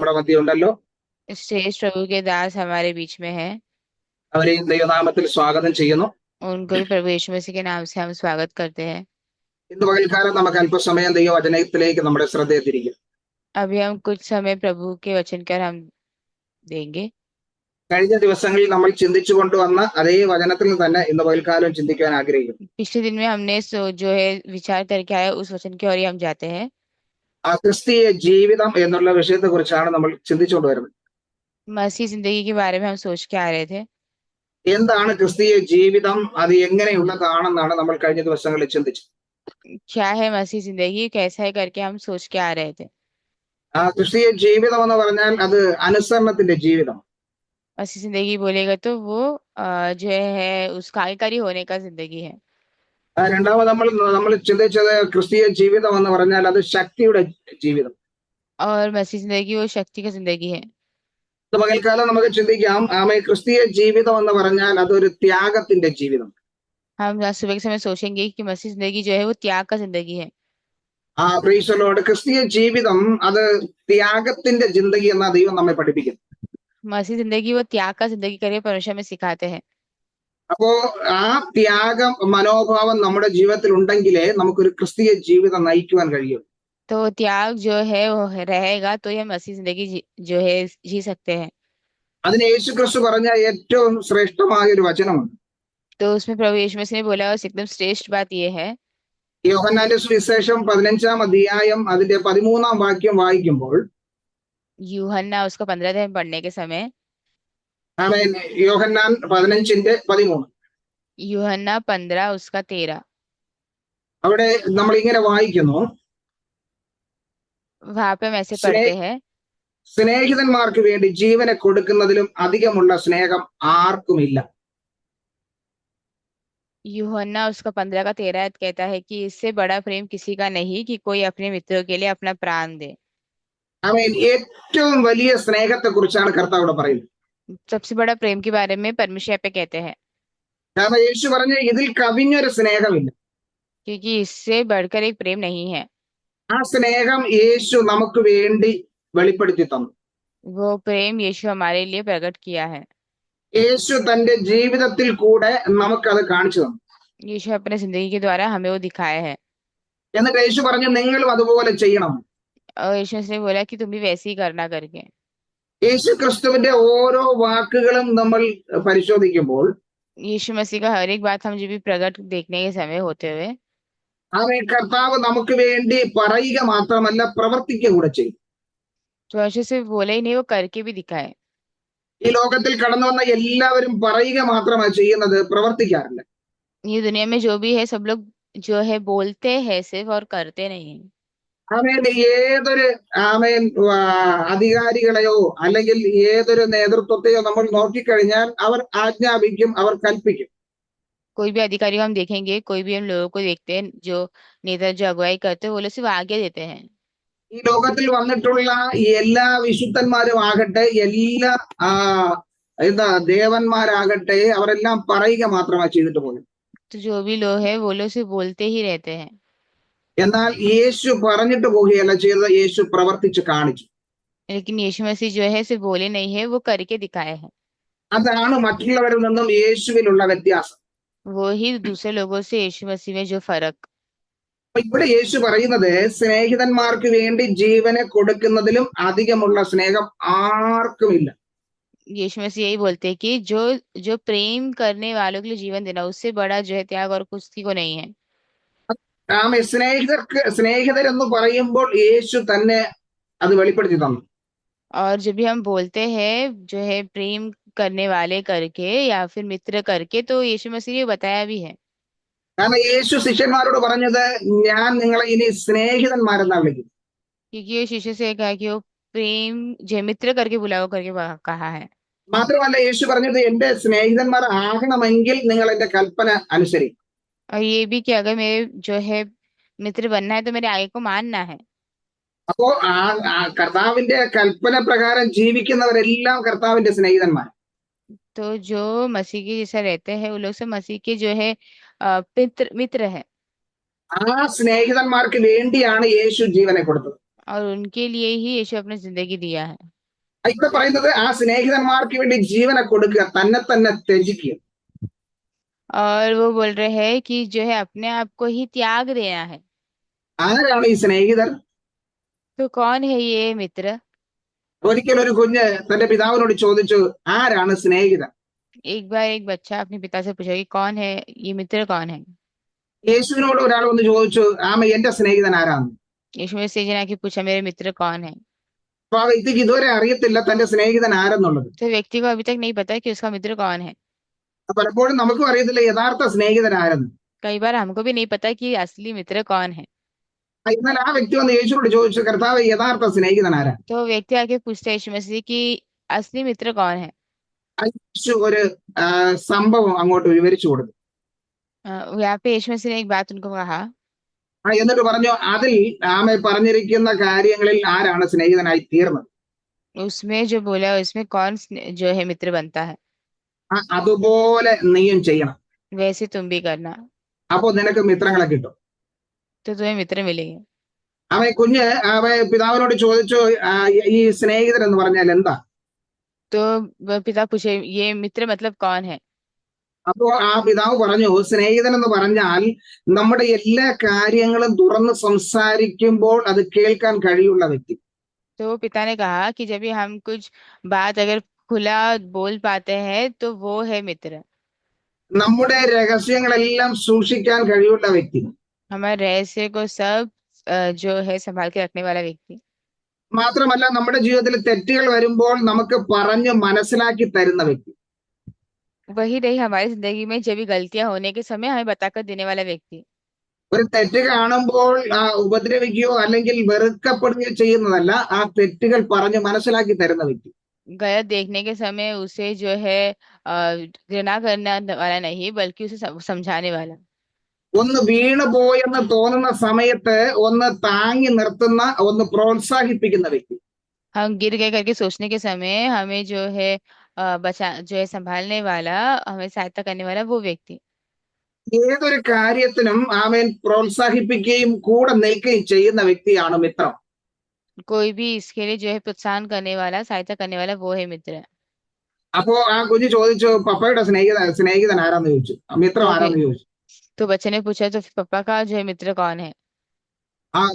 നമ്മുടെ മധ്യ ഉണ്ടല്ലോ. श्रेष्ठ प्रभु के दास हमारे बीच में है। അവരെയും ദൈവനാമത്തിൽ സ്വാഗതം ചെയ്യുന്നു. उनको भी प्रभु यीशु मसीह के नाम से हम स्वागत करते हैं। ഇന്ന് പകൽക്കാലം നമുക്ക് അല്പസമയം ദൈവവചനത്തിലേക്ക് നമ്മുടെ ശ്രദ്ധയെ തിരിക്കും. अभी हम कुछ समय प्रभु के वचन कर हम देंगे। കഴിഞ്ഞ ദിവസങ്ങളിൽ നമ്മൾ ചിന്തിച്ചു കൊണ്ടുവന്ന അതേ വചനത്തിൽ തന്നെ ഇന്ന് പകൽക്കാലം ചിന്തിക്കാൻ ആഗ്രഹിക്കുന്നു. पिछले दिन में हमने जो है विचार करके आया उस वचन की ओर ही हम जाते हैं। ആ ക്രിസ്തീയ ജീവിതം എന്നുള്ള വിഷയത്തെ കുറിച്ചാണ് നമ്മൾ ചിന്തിച്ചുകൊണ്ട് വരുന്നത്. मसीह जिंदगी के बारे में हम सोच के आ रहे थे। എന്താണ് ക്രിസ്തീയ ജീവിതം, അത് എങ്ങനെയുള്ളതാണെന്നാണ് നമ്മൾ കഴിഞ്ഞ ദിവസങ്ങളിൽ ചിന്തിച്ചത്. क्या है मसीह जिंदगी, कैसा है करके हम सोच के आ रहे थे। ആ ക്രിസ്തീയ ജീവിതം എന്ന് പറഞ്ഞാൽ അത് അനുസരണത്തിന്റെ ജീവിതം. मसीह जिंदगी बोलेगा तो वो जो है उसका आज्ञाकारी होने का जिंदगी है। രണ്ടാമത് നമ്മൾ ചിന്തിച്ചത് ക്രിസ്തീയ ജീവിതം എന്ന് പറഞ്ഞാൽ അത് ശക്തിയുടെ ജീവിതം. और मसीह जिंदगी वो शक्ति का जिंदगी है। ഇന്ന് പകൽക്കാലം നമുക്ക് ചിന്തിക്കാം, ക്രിസ്തീയ ജീവിതം എന്ന് പറഞ്ഞാൽ അതൊരു ത്യാഗത്തിന്റെ ജീവിതം. हम आज सुबह के समय सोचेंगे कि मसीह जिंदगी जो है वो त्याग का जिंदगी है। Praise the Lord. ക്രിസ്തീയ ജീവിതം അത് ത്യാഗത്തിന്റെ ജിന്ദഗി എന്ന ദൈവം നമ്മെ പഠിപ്പിക്കുന്നു. मसीह जिंदगी वो त्याग का जिंदगी करके परमेश्वर में सिखाते हैं। അപ്പോ ആ ത്യാഗ മനോഭാവം നമ്മുടെ ജീവിതത്തിൽ ഉണ്ടെങ്കിലേ നമുക്കൊരു ക്രിസ്തീയ ജീവിതം നയിക്കുവാൻ കഴിയും. तो त्याग जो है वो रहेगा तो ये मसीह जिंदगी जो है जी सकते हैं। അതിന് യേശു ക്രിസ്തു പറഞ്ഞ ഏറ്റവും ശ്രേഷ്ഠമായ ഒരു വചനമുണ്ട്. तो उसमें प्रभु यीशु मसीह ने बोला उस एकदम श्रेष्ठ बात ये है। യോഹന്നാന്റെ സുവിശേഷം 15-ാം അധ്യായം അതിന്റെ 13-ാം വാക്യം വായിക്കുമ്പോൾ, यूहन्ना उसका 15 अध्याय पढ़ने के समय, ആമേൻ, യോഹന്നാൻ 15:13 यूहन्ना 15 उसका 13, അവിടെ നമ്മൾ ഇങ്ങനെ വായിക്കുന്നു, वहां पे हम ऐसे സ്നേ पढ़ते हैं, സ്നേഹിതന്മാർക്ക് വേണ്ടി ജീവനെ കൊടുക്കുന്നതിലും അധികമുള്ള സ്നേഹം ആർക്കുമില്ല. यूहन्ना उसका 15 का 13 कहता है कि इससे बड़ा प्रेम किसी का नहीं कि कोई अपने मित्रों के लिए अपना प्राण दे। ആമേൻ. ഏറ്റവും വലിയ സ്നേഹത്തെ കുറിച്ചാണ് കർത്താവ് ഇവിടെ പറയുന്നത്. सबसे बड़ा प्रेम के बारे में परमेश्वर यहाँ पे कहते हैं, കാരണം യേശു പറഞ്ഞു, ഇതിൽ കവിഞ്ഞൊരു സ്നേഹമില്ല. क्योंकि इससे बढ़कर एक प्रेम नहीं है। ആ സ്നേഹം യേശു നമുക്ക് വേണ്ടി വെളിപ്പെടുത്തി തന്നു. वो प्रेम यीशु हमारे लिए प्रकट किया है। യേശു തന്റെ ജീവിതത്തിൽ കൂടെ നമുക്കത് കാണിച്ചു തന്നു. यीशु अपने जिंदगी के द्वारा हमें वो दिखाया है। എന്നിട്ട് യേശു പറഞ്ഞു, നിങ്ങളും അതുപോലെ ചെയ്യണം. और यीशु ने बोला कि तुम भी वैसे ही करना करके। യേശു ക്രിസ്തുവിന്റെ ഓരോ വാക്കുകളും നമ്മൾ പരിശോധിക്കുമ്പോൾ यीशु मसीह का हर एक बात हम जब भी प्रकट देखने के समय होते हुए, കർത്താവ് നമുക്ക് വേണ്ടി പറയുക മാത്രമല്ല, പ്രവർത്തിക്കുക കൂടെ ചെയ്യും. तो यीशु सिर्फ बोले ही नहीं, वो करके भी दिखाए। ഈ ലോകത്തിൽ കടന്നു വന്ന എല്ലാവരും പറയുക മാത്രമാണ് ചെയ്യുന്നത്, പ്രവർത്തിക്കാറില്ല. ये दुनिया में जो भी है सब लोग जो है बोलते हैं सिर्फ और करते नहीं हैं। ആമേൻ. ഏതൊരു അധികാരികളെയോ അല്ലെങ്കിൽ ഏതൊരു നേതൃത്വത്തെയോ നമ്മൾ നോക്കിക്കഴിഞ്ഞാൽ അവർ ആജ്ഞാപിക്കും, അവർ കൽപ്പിക്കും. कोई भी अधिकारी को हम देखेंगे, कोई भी हम लोगों को देखते हैं जो नेता जो अगुवाई करते हैं वो लोग सिर्फ आज्ञा देते हैं। ഈ ലോകത്തിൽ വന്നിട്ടുള്ള എല്ലാ വിശുദ്ധന്മാരും ആകട്ടെ, എല്ലാ എന്താ ദേവന്മാരാകട്ടെ, അവരെല്ലാം പറയുക മാത്രമാണ് ചെയ്തിട്ട് പോകുന്നത്. तो जो भी लोग है वो लोग सिर्फ बोलते ही रहते हैं। എന്നാൽ യേശു പറഞ്ഞിട്ട് പോവുകയല്ല ചെയ്തത്, യേശു പ്രവർത്തിച്ച് കാണിച്ചു. लेकिन यीशु मसीह जो है सिर्फ बोले नहीं है, वो करके दिखाए हैं। അതാണ് മറ്റുള്ളവരിൽ നിന്നും യേശുവിലുള്ള വ്യത്യാസം. वो ही दूसरे लोगों से यीशु मसीह में जो फर्क। അപ്പൊ ഇവിടെ യേശു പറയുന്നത്, സ്നേഹിതന്മാർക്ക് വേണ്ടി ജീവനെ കൊടുക്കുന്നതിലും അധികമുള്ള സ്നേഹം ആർക്കുമില്ല. यीशु मसीह यही बोलते हैं कि जो जो प्रेम करने वालों के लिए जीवन देना उससे बड़ा जो है त्याग और किसी को नहीं है। സ്നേഹിതരെന്ന് പറയുമ്പോൾ യേശു തന്നെ അത് വെളിപ്പെടുത്തി തന്നു. और जब भी हम बोलते हैं जो है प्रेम करने वाले करके या फिर मित्र करके, तो यीशु मसीह ने बताया भी है। കാരണം യേശു ശിഷ്യന്മാരോട് പറഞ്ഞത്, ഞാൻ നിങ്ങളെ ഇനി സ്നേഹിതന്മാരെന്നാ വിളിക്കും. क्योंकि ये शिष्य से कहा कि वो प्रेम जो है मित्र करके बुलाओ करके कहा है। മാത്രമല്ല യേശു പറഞ്ഞത്, എന്റെ സ്നേഹിതന്മാർ ആകണമെങ്കിൽ നിങ്ങൾ എന്റെ കൽപ്പന അനുസരിക്കും. और ये भी कि अगर मेरे जो है मित्र बनना है तो मेरे आगे को मानना है। അപ്പോ കർത്താവിന്റെ കൽപ്പന പ്രകാരം ജീവിക്കുന്നവരെല്ലാം കർത്താവിന്റെ സ്നേഹിതന്മാർ. तो जो मसीह के जैसा रहते हैं वो लोग सब मसीह के जो है मित्र मित्र है। ആ സ്നേഹിതന്മാർക്ക് വേണ്ടിയാണ് യേശു ജീവനെ കൊടുത്തത്. और उनके लिए ही यीशु अपनी जिंदगी दिया है। ഇവിടെ പറയുന്നത് ആ സ്നേഹിതന്മാർക്ക് വേണ്ടി ജീവനെ കൊടുക്കുക, തന്നെ ത്യജിക്കുക. और वो बोल रहे हैं कि जो है अपने आप को ही त्याग देना है। ആരാണ് ഈ സ്നേഹിതർ? तो कौन है ये मित्र? ഒരിക്കൽ ഒരു കുഞ്ഞ് തന്റെ പിതാവിനോട് ചോദിച്ചു, ആരാണ് സ്നേഹിതൻ? एक बार एक बच्चा अपने पिता से पूछा कि कौन है ये मित्र, कौन है? യേശുവിനോട് ഒരാൾ വന്ന് ചോദിച്ചു, എന്റെ സ്നേഹിതൻ ആരാന്ന്. यीशु मसीह जी ने आके पूछा मेरे मित्र कौन है? അപ്പൊ ആ വ്യക്തിക്ക് ഇതുവരെ അറിയത്തില്ല തന്റെ സ്നേഹിതൻ ആരെന്നുള്ളത്. तो व्यक्ति को अभी तक नहीं पता कि उसका मित्र कौन है। പലപ്പോഴും നമുക്കും അറിയത്തില്ല യഥാർത്ഥ സ്നേഹിതൻ ആരെന്ന്. कई बार हमको भी नहीं पता कि असली मित्र कौन है। എന്നാൽ ആ വ്യക്തി വന്ന് യേശുവോട് ചോദിച്ചു, കർത്താവ് യഥാർത്ഥ സ്നേഹിതൻ ആരാ? तो व्यक्ति आके पूछता है यीशु मसीह कि असली मित्र कौन है? ആ യേശു ഒരു സംഭവം അങ്ങോട്ട് വിവരിച്ചു കൊടുത്തു. यहाँ पे यीशु मसीह ने एक बात उनको कहा। എന്നിട്ട് പറഞ്ഞു, അതിൽ പറഞ്ഞിരിക്കുന്ന കാര്യങ്ങളിൽ ആരാണ് സ്നേഹിതനായി തീർന്നത്? उसमें जो बोला उसमें कौन जो है मित्र बनता है, അതുപോലെ നീയും ചെയ്യണം. वैसे तुम भी करना, അപ്പോ നിനക്ക് മിത്രങ്ങളെ കിട്ടും. तो तुम्हें मित्र मिलेंगे। കുഞ്ഞ് പിതാവിനോട് ചോദിച്ചു, ഈ സ്നേഹിതൻ എന്ന് പറഞ്ഞാൽ എന്താ? तो पिता पूछे ये मित्र मतलब कौन है? അപ്പോ ആ പിതാവ് പറഞ്ഞു, സ്നേഹിതൻ എന്ന് പറഞ്ഞാൽ നമ്മുടെ എല്ലാ കാര്യങ്ങളും തുറന്ന് സംസാരിക്കുമ്പോൾ അത് കേൾക്കാൻ കഴിയുള്ള വ്യക്തി. तो पिता ने कहा कि जब भी हम कुछ बात अगर खुला बोल पाते हैं तो वो है मित्र। നമ്മുടെ രഹസ്യങ്ങളെല്ലാം സൂക്ഷിക്കാൻ കഴിയുള്ള വ്യക്തി. हमारे रहस्य को सब जो है संभाल के रखने वाला व्यक्ति। മാത്രമല്ല നമ്മുടെ ജീവിതത്തിൽ തെറ്റുകൾ വരുമ്പോൾ നമുക്ക് പറഞ്ഞു മനസ്സിലാക്കി തരുന്ന വ്യക്തി. वही नहीं, हमारी जिंदगी में जब भी गलतियां होने के समय हमें बताकर देने वाला व्यक्ति। ഒരു തെറ്റ് കാണുമ്പോൾ ഉപദ്രവിക്കുകയോ അല്ലെങ്കിൽ വെറുക്കപ്പെടുകയോ ചെയ്യുന്നതല്ല, ആ തെറ്റുകൾ പറഞ്ഞ് മനസ്സിലാക്കി തരുന്ന വ്യക്തി. गलत देखने के समय उसे जो है घृणा करने वाला नहीं, बल्कि उसे समझाने वाला। ഒന്ന് വീണു പോയെന്ന് തോന്നുന്ന സമയത്ത് ഒന്ന് താങ്ങി നിർത്തുന്ന, ഒന്ന് പ്രോത്സാഹിപ്പിക്കുന്ന വ്യക്തി. हम गिर गए करके सोचने के समय हमें जो है बचा जो है संभालने वाला, हमें सहायता करने वाला वो व्यक्ति। ഏതൊരു കാര്യത്തിനും പ്രോത്സാഹിപ്പിക്കുകയും കൂടെ നിൽക്കുകയും ചെയ്യുന്ന വ്യക്തിയാണ് മിത്രം. कोई भी इसके लिए जो है प्रोत्साहन करने वाला, सहायता करने वाला वो है मित्र। അപ്പോ ആ കുഞ്ഞ് ചോദിച്ചു, പപ്പയുടെ സ്നേഹിതൻ ആരാന്ന് ചോദിച്ചു, മിത്രം ആരാന്ന് ചോദിച്ചു. तो बच्चे ने पूछा तो पापा का जो है मित्र कौन है?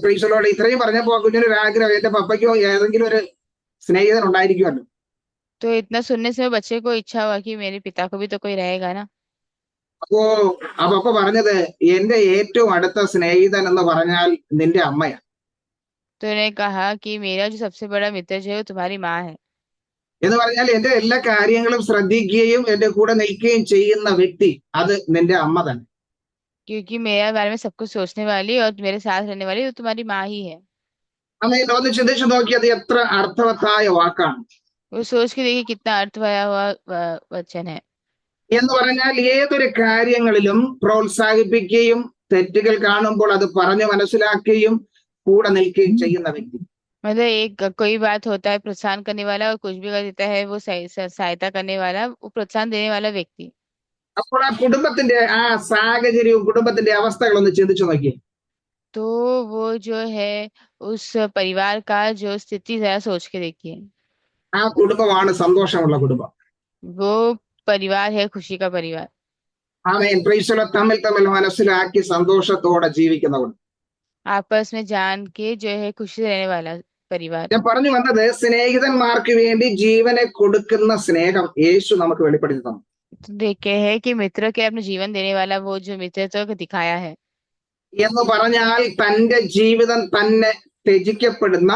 ക്രൈസ്തലോട് ഇത്രയും പറഞ്ഞപ്പോ ആ കുഞ്ഞിനൊരു ആഗ്രഹം, എന്റെ പപ്പയ്ക്കോ ഏതെങ്കിലും ഒരു സ്നേഹിതൻ ഉണ്ടായിരിക്കുമല്ലോ. तो इतना सुनने से बच्चे को इच्छा हुआ कि मेरे पिता को भी तो कोई रहेगा ना। അപ്പോ ആ പപ്പ പറഞ്ഞത്, എന്റെ ഏറ്റവും അടുത്ത സ്നേഹിതൻ എന്ന് പറഞ്ഞാൽ നിന്റെ അമ്മയാണ്. तो उन्होंने कहा कि मेरा जो सबसे बड़ा मित्र जो है वो तुम्हारी माँ है। എന്ന് പറഞ്ഞാൽ എന്റെ എല്ലാ കാര്യങ്ങളും ശ്രദ്ധിക്കുകയും എന്റെ കൂടെ നിൽക്കുകയും ചെയ്യുന്ന വ്യക്തി അത് നിന്റെ അമ്മ തന്നെ. क्योंकि मेरे बारे में सब कुछ सोचने वाली और मेरे साथ रहने वाली वो तुम्हारी माँ ही है। ഒന്ന് ചിന്തിച്ചു നോക്കിയത് എത്ര അർത്ഥവത്തായ വാക്കാണ്. वो सोच के देखिए कितना अर्थ भरा हुआ वचन है। എന്ന് പറഞ്ഞാൽ ഏതൊരു കാര്യങ്ങളിലും പ്രോത്സാഹിപ്പിക്കുകയും തെറ്റുകൾ കാണുമ്പോൾ അത് പറഞ്ഞു മനസ്സിലാക്കുകയും കൂടെ നിൽക്കുകയും ചെയ്യുന്ന വ്യക്തി. मतलब एक कोई बात होता है प्रोत्साहन करने वाला, और कुछ भी कर देता है वो सहायता करने वाला, वो प्रोत्साहन देने वाला व्यक्ति। അപ്പോൾ ആ കുടുംബത്തിന്റെ ആ സാഹചര്യവും കുടുംബത്തിന്റെ അവസ്ഥകളൊന്ന് ചിന്തിച്ചു നോക്കിയേ. तो वो जो है उस परिवार का जो स्थिति जरा सोच के देखिए। ആ കുടുംബമാണ് സന്തോഷമുള്ള കുടുംബം. वो परिवार है खुशी का परिवार। തമ്മിൽ തമ്മിൽ മനസ്സിലാക്കി സന്തോഷത്തോടെ ജീവിക്കുന്നവർ. आपस में जान के जो है खुशी रहने वाला परिवार। ഞാൻ പറഞ്ഞു വന്നത്, സ്നേഹിതന്മാർക്ക് വേണ്ടി ജീവനെ കൊടുക്കുന്ന സ്നേഹം യേശു നമുക്ക് വെളിപ്പെടുത്തി തന്നു. देखे है कि मित्र के अपने जीवन देने वाला वो जो मित्रत्व को दिखाया है। എന്ന് പറഞ്ഞാൽ തന്റെ ജീവിതം തന്നെ ത്യജിക്കപ്പെടുന്ന,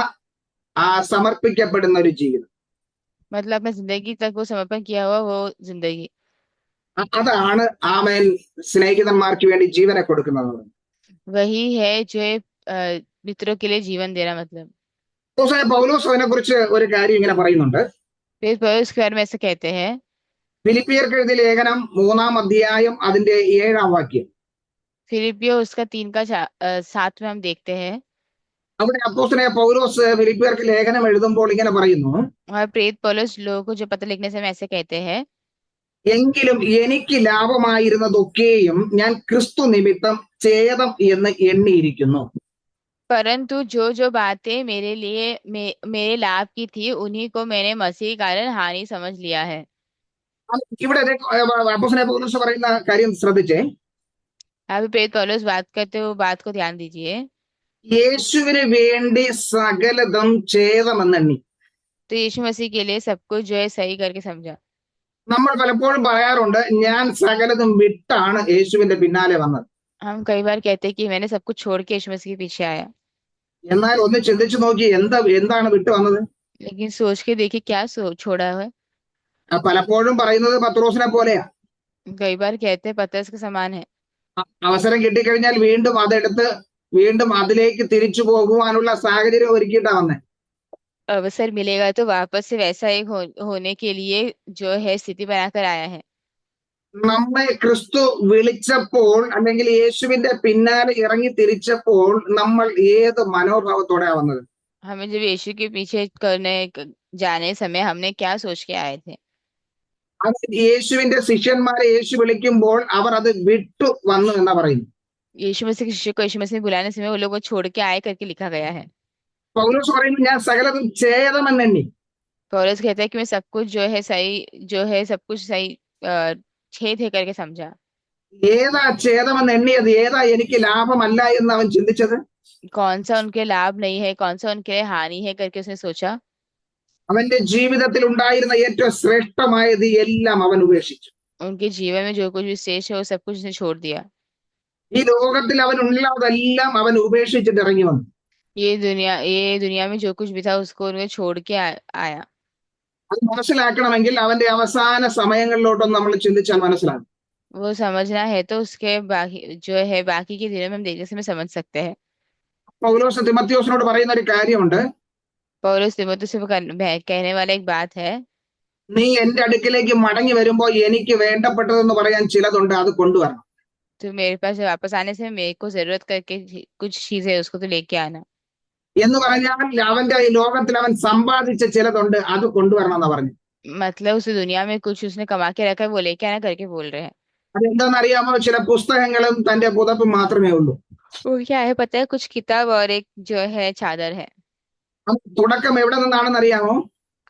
സമർപ്പിക്കപ്പെടുന്ന ഒരു ജീവിതം. मतलब अपने जिंदगी तक वो समर्पण किया हुआ वो जिंदगी। അതാണ് സ്നേഹിതന്മാർക്ക് വേണ്ടി ജീവനെ കൊടുക്കുന്നത്. वही है जो है मित्रों के लिए जीवन देना मतलब। പൗലോസ് അതിനെ കുറിച്ച് ഒരു കാര്യം ഇങ്ങനെ പറയുന്നുണ്ട്. फिर पौलुस के बारे में ऐसे कहते हैं। ഫിലിപ്പിയർക്ക് എഴുതിയ ലേഖനം 3-ാം അധ്യായം അതിന്റെ 7-ാം വാക്യം. फिलिपियो उसका 3 का 7 में हम देखते हैं। അവിടെ അപ്പോസ്തലനായ പൗലോസ് ഫിലിപ്പിയർക്ക് ലേഖനം എഴുതുമ്പോൾ ഇങ്ങനെ പറയുന്നു, और प्रेरित पौलुस लोगों को जो पत्र लिखने से ऐसे कहते हैं, എങ്കിലും എനിക്ക് ലാഭമായിരുന്നതൊക്കെയും ഞാൻ ക്രിസ്തു നിമിത്തം ഛേദം എന്ന് എണ്ണിയിരിക്കുന്നു. परंतु जो जो बातें मेरे लिए मेरे लाभ की थी उन्हीं को मैंने मसीह के कारण हानि समझ लिया है। ഇവിടെ അപ്പോസ്തലനായ പൗലോസ് പറയുന്ന കാര്യം ശ്രദ്ധിച്ചേ. अभी प्रेरित पौलुस बात करते हुए बात को ध्यान दीजिए। യേശുവിന് വേണ്ടി സകലതും ഛേദമെന്നെണ്ണി. तो यीशु मसीह के लिए सब कुछ जो है सही करके समझा। നമ്മൾ പലപ്പോഴും പറയാറുണ്ട്, ഞാൻ സകലതും വിട്ടാണ് യേശുവിന്റെ പിന്നാലെ വന്നത്. हम कई बार कहते हैं कि मैंने सब कुछ छोड़ के यीशु मसीह के पीछे आया। എന്നാൽ ഒന്ന് ചിന്തിച്ചു നോക്കി, എന്താണ് വിട്ടു വന്നത്? लेकिन सोच के देखिए क्या छोड़ा है। പലപ്പോഴും പറയുന്നത് പത്രോസിനെ പോലെയാ. कई बार कहते हैं पतरस के समान है। അവസരം കിട്ടിക്കഴിഞ്ഞാൽ വീണ്ടും അതെടുത്ത് വീണ്ടും അതിലേക്ക് തിരിച്ചു പോകുവാനുള്ള സാഹചര്യം ഒരുക്കിയിട്ടാ വന്നേ. अवसर मिलेगा तो वापस से वैसा एक होने के लिए जो है स्थिति बनाकर आया है। നമ്മെ ക്രിസ്തു വിളിച്ചപ്പോൾ അല്ലെങ്കിൽ യേശുവിന്റെ പിന്നാലെ ഇറങ്ങി തിരിച്ചപ്പോൾ നമ്മൾ ഏത് മനോഭാവത്തോടെയാ വന്നത്? हमें जब यीशु के पीछे जाने समय हमने क्या सोच के आए थे? അത് യേശുവിന്റെ ശിഷ്യന്മാരെ യേശു വിളിക്കുമ്പോൾ അവർ അത് വിട്ടു വന്നു എന്നാ പറയുന്നു. यीशु मसीह के शिष्य को यीशु मसीह ने बुलाने समय वो लोग को छोड़ के आए करके लिखा गया है। പൗലോസ് പറയുന്നു, ഞാൻ സകലതും ഛേദമെന്നെണ്ണി. पौलुस कहता है कि मैं सब कुछ जो है सब कुछ सही छेद है करके समझा। ഏതാ ഛേദമെന്നെണ്ണിയത്? ഏതാ എനിക്ക് ലാഭമല്ല എന്ന് അവൻ ചിന്തിച്ചത്? कौन सा उनके लाभ नहीं है, कौन सा उनके लिए हानि है करके उसने सोचा। അവന്റെ ജീവിതത്തിൽ ഉണ്ടായിരുന്ന ഏറ്റവും ശ്രേഷ്ഠമായത് എല്ലാം അവൻ ഉപേക്ഷിച്ചു. उनके जीवन में जो कुछ भी शेष है वो सब कुछ उसने छोड़ दिया। ഈ ലോകത്തിൽ അവൻ ഉള്ളതെല്ലാം അവൻ ഉപേക്ഷിച്ചിട്ട് ഇറങ്ങി വന്നു. ये दुनिया में जो कुछ भी था उसको उन्हें छोड़ के आया। അത് മനസ്സിലാക്കണമെങ്കിൽ അവന്റെ അവസാന സമയങ്ങളിലോട്ടൊന്ന് നമ്മൾ ചിന്തിച്ചാൽ മനസ്സിലാകും. वो समझना है तो उसके बाकी जो है बाकी के दिनों में हम देखने से में समझ सकते हैं। പൗലോസ് തിമോഥെയോസിനോട് പറയുന്ന ഒരു കാര്യമുണ്ട്. पौलुस तिमोथेयुस से कहने वाला एक बात है। നീ എന്റെ അടുക്കിലേക്ക് മടങ്ങി വരുമ്പോൾ എനിക്ക് വേണ്ടപ്പെട്ടതെന്ന് പറയാൻ ചിലതുണ്ട്, അത് കൊണ്ടുവരണം. तो मेरे पास वापस आने से मेरे को जरूरत करके कुछ चीज है उसको तो लेके आना। എന്ന് പറഞ്ഞാൽ അവന്റെ ഈ ലോകത്തിൽ അവൻ സമ്പാദിച്ച ചിലതുണ്ട്, അത് കൊണ്ടുവരണം എന്ന് പറഞ്ഞു. मतलब उस दुनिया में कुछ उसने कमा के रखा है वो लेके आना करके बोल रहे हैं। അതെന്താണെന്നറിയാമോ? ചില പുസ്തകങ്ങളും തന്റെ പുതപ്പും മാത്രമേ ഉള്ളൂ. वो क्या है पता है? कुछ किताब और एक जो है चादर है। അത് തുടക്കം എവിടെ നിന്നാണെന്ന് അറിയാമോ?